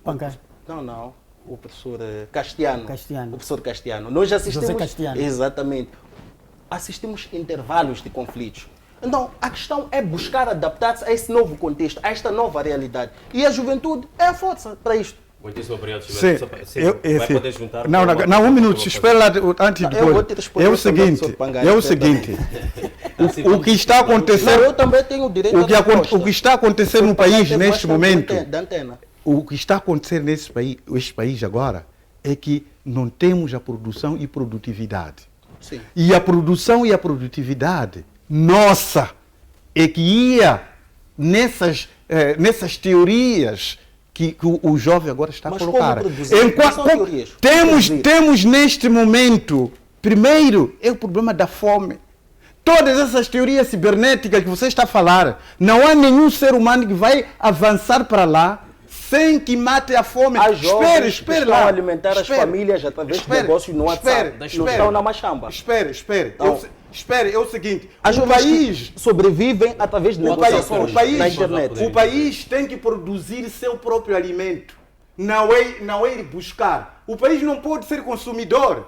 Speaker 4: Pancai.
Speaker 5: Não. O professor Castiano. O professor Castiano. Nós assistimos.
Speaker 4: José Castiano.
Speaker 5: Exatamente. Assistimos intervalos de conflitos. Então, a questão é buscar adaptar-se a esse novo contexto, a esta nova realidade. E a juventude é a força para isto.
Speaker 1: Muitíssimo obrigado,
Speaker 2: Sim,
Speaker 1: vai poder juntar.
Speaker 2: Não, um minuto, espera lá antes de
Speaker 5: Eu vou te responder.
Speaker 2: É o seguinte, o que está acontecendo.
Speaker 5: Eu também tenho o direito
Speaker 2: o que está acontecendo no país neste momento,
Speaker 5: da antena.
Speaker 2: o que está acontecendo nesse país agora é que não temos a produção e produtividade.
Speaker 5: Sim.
Speaker 2: E a produção e a produtividade nossa é que ia nessas teorias que o jovem agora está a colocar. Temos neste momento, primeiro, é o problema da fome. Todas essas teorias cibernéticas que você está a falar, não há nenhum ser humano que vai avançar para lá sem que mate a fome. Espere
Speaker 5: estão
Speaker 2: lá.
Speaker 5: A alimentar as famílias através de negócios no WhatsApp. Não estão na machamba.
Speaker 2: Espere. É o seguinte,
Speaker 5: as
Speaker 2: o país
Speaker 5: sobrevivem através de negociações na internet.
Speaker 2: O país tem que produzir seu próprio alimento. Não é ir buscar. O país não pode ser consumidor.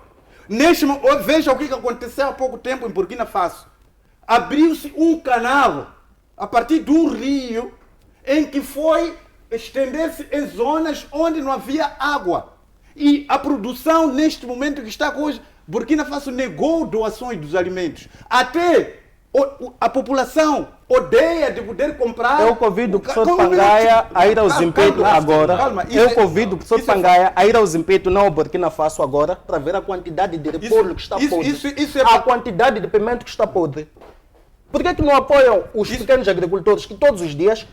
Speaker 2: Veja o que aconteceu há pouco tempo em Burkina Faso. Abriu-se um canal a partir de um rio em que foi estender-se em zonas onde não havia água. E a produção, neste momento que está hoje, Burkina Faso negou doações dos alimentos. Até a população odeia de poder comprar.
Speaker 5: Eu convido o professor Pangaia a ir ao Zimpeto agora. Eu convido o professor Pangaia a ir ao Zimpeto, não ao Burkina Faso agora, para ver a quantidade de repolho que está podre. A quantidade de pimento que está podre. Por que não apoiam os pequenos agricultores que todos os dias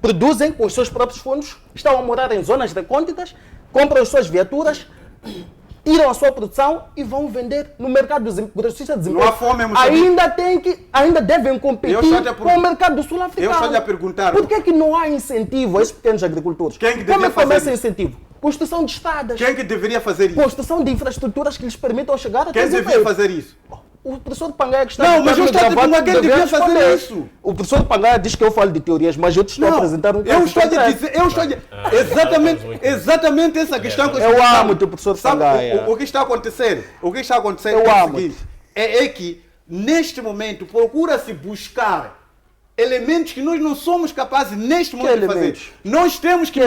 Speaker 5: produzem com os seus próprios fundos, estão a morar em zonas recônditas, compram as suas viaturas, tiram a sua produção e vão vender no mercado dos grossistas de desemprego.
Speaker 2: Não há fome, Moçambique.
Speaker 5: Ainda devem competir com o mercado sul-africano.
Speaker 2: Eu estou a perguntar.
Speaker 5: Por que não há incentivo a esses pequenos agricultores?
Speaker 2: Quem que deveria fazer
Speaker 5: esse incentivo? Construção de estradas.
Speaker 2: Quem que deveria fazer isso?
Speaker 5: Construção de infraestruturas que lhes permitam chegar até
Speaker 2: Quem deveria fazer isso?
Speaker 5: O professor Pangaia que está
Speaker 2: Não, mas eu estou a perguntar quem devia fazer isso.
Speaker 5: O professor Pangaia diz que eu falo de teorias, mas eu te estou a apresentar um caso.
Speaker 2: Exatamente essa questão que
Speaker 5: eu amo o professor Pangaia.
Speaker 2: O que está a acontecer? O que está a acontecer é o seguinte, é que neste momento procura-se buscar elementos que nós não somos capazes neste momento de fazer. Nós temos que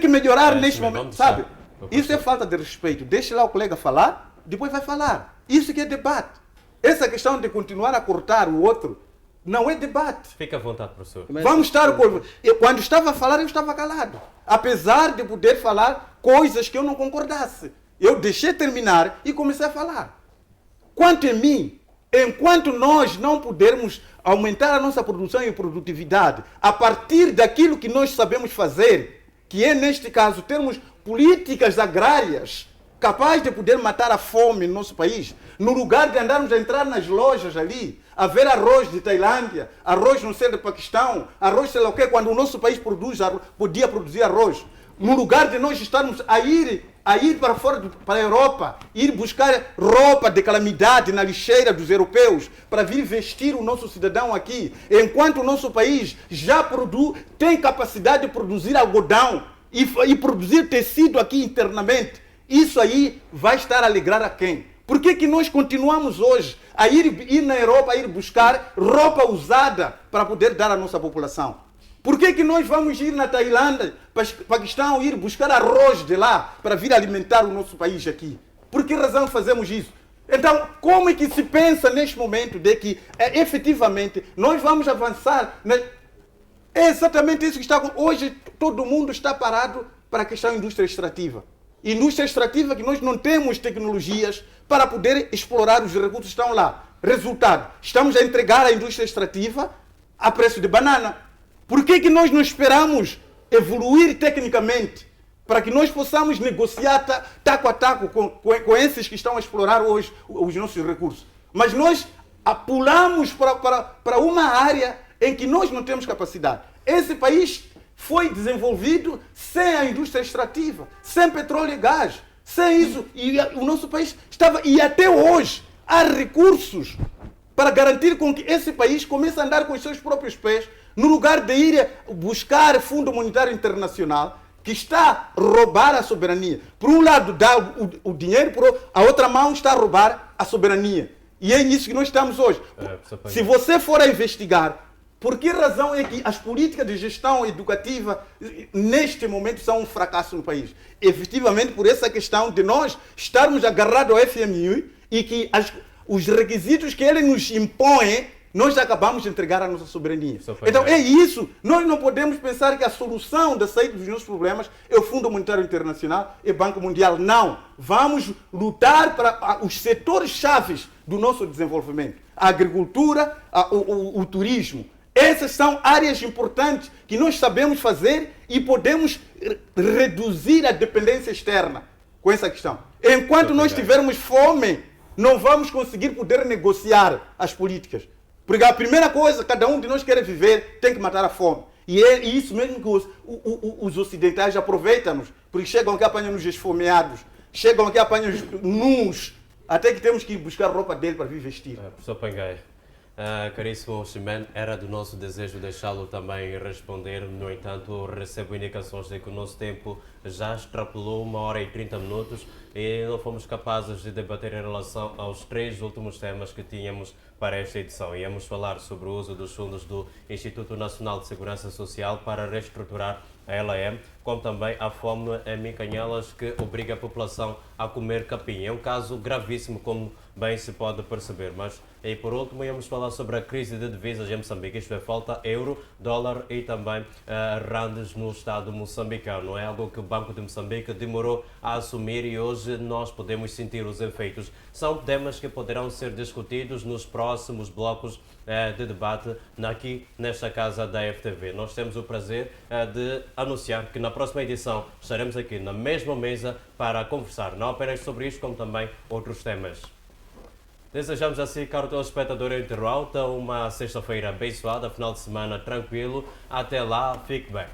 Speaker 2: melhorar neste momento, sabe? Isso é falta de respeito. Deixa lá o colega falar, depois vai falar. Isso que é debate. Essa questão de continuar a cortar o outro não é debate.
Speaker 1: Fica à vontade, professor.
Speaker 2: Vamos estar... Quando estava a falar, eu estava calado. Apesar de poder falar coisas que eu não concordasse. Eu deixei terminar e comecei a falar. Quanto a mim, enquanto nós não pudermos aumentar a nossa produção e produtividade a partir daquilo que nós sabemos fazer, que é, neste caso, termos políticas agrárias capazes de poder matar a fome no nosso país, no lugar de andarmos a entrar nas lojas ali,
Speaker 6: a ver arroz de Tailândia, arroz não sei do Paquistão, arroz sei lá o quê, quando o nosso país podia produzir arroz. No lugar de nós estarmos a ir para fora, para a Europa, ir buscar roupa de calamidade na lixeira dos europeus, para vir vestir o nosso cidadão aqui, enquanto o nosso país já tem capacidade de produzir algodão e produzir tecido aqui internamente, isso aí vai estar a alegrar a quem? Por que nós continuamos hoje a ir na Europa, a ir buscar roupa usada para poder dar à nossa população? Por que nós vamos ir na Tailândia, Paquistão, ir buscar arroz de lá para vir alimentar o nosso país aqui? Por que razão fazemos isso? Então, como é que se pensa neste momento de que efetivamente nós vamos avançar? É exatamente isso que está acontecendo. Hoje todo mundo está parado para a questão da indústria extrativa. Indústria extrativa que nós não temos tecnologias para poder explorar os recursos que estão lá. Resultado, estamos a entregar a indústria extrativa a preço de banana. Por que nós não esperamos evoluir tecnicamente para que nós possamos negociar taco a taco com esses que estão a explorar hoje os nossos recursos? Mas nós pulamos para uma área em que nós não temos capacidade. Esse país foi desenvolvido sem a indústria extrativa, sem petróleo e gás, sem isso. E o nosso país estava, e até hoje, há recursos para garantir com que esse país comece a andar com os seus próprios pés, no lugar de ir buscar Fundo Monetário Internacional, que está a roubar a soberania. Por um lado dá o dinheiro, a outra mão está a roubar a soberania. E é nisso que nós estamos hoje. Se você for a investigar, por que razão é que as políticas de gestão educativa neste momento são um fracasso no país? Efetivamente por essa questão de nós estarmos agarrados ao FMI e que os requisitos que ele nos impõe, nós acabamos de entregar a nossa soberania. Então é isso. Nós não podemos pensar que a solução da saída dos nossos problemas é o Fundo Monetário Internacional e o Banco Mundial. Não. Vamos lutar para os setores chaves do nosso desenvolvimento. A agricultura, o turismo. Essas são áreas importantes que nós sabemos fazer e podemos reduzir a dependência externa com essa questão. Enquanto nós tivermos fome, não vamos conseguir poder negociar as políticas. Porque a primeira coisa, cada um de nós quer viver, tem que matar a fome. E é isso mesmo que os ocidentais aproveitam-nos, porque chegam aqui apanham-nos esfomeados, chegam aqui apanham-nos nus, até que temos que ir buscar roupa dele para vir vestir.
Speaker 1: Professor Pangai, caríssimo Ximene, era do nosso desejo deixá-lo também responder, no entanto recebo indicações de que o nosso tempo já extrapolou 1h30 e não fomos capazes de debater em relação aos 3 últimos temas que tínhamos para esta edição. Íamos falar sobre o uso dos fundos do Instituto Nacional de Segurança Social para reestruturar a LAM, como também a fome em Micanhelas que obriga a população a comer capim. É um caso gravíssimo, como bem se pode perceber. Mas, e por último, íamos falar sobre a crise de divisas em Moçambique. Isto é, falta euro, dólar e também randes no Estado moçambicano. É algo que o Banco de Moçambique demorou a assumir e hoje nós podemos sentir os efeitos. São temas que poderão ser discutidos nos próximos blocos de debate aqui nesta casa da FTV. Nós temos o prazer de anunciar que na próxima edição estaremos aqui na mesma mesa para conversar não apenas sobre isto, como também outros temas. Desejamos assim, caro telespectador e internauta, uma sexta-feira abençoada, final de semana tranquilo. Até lá, fique bem.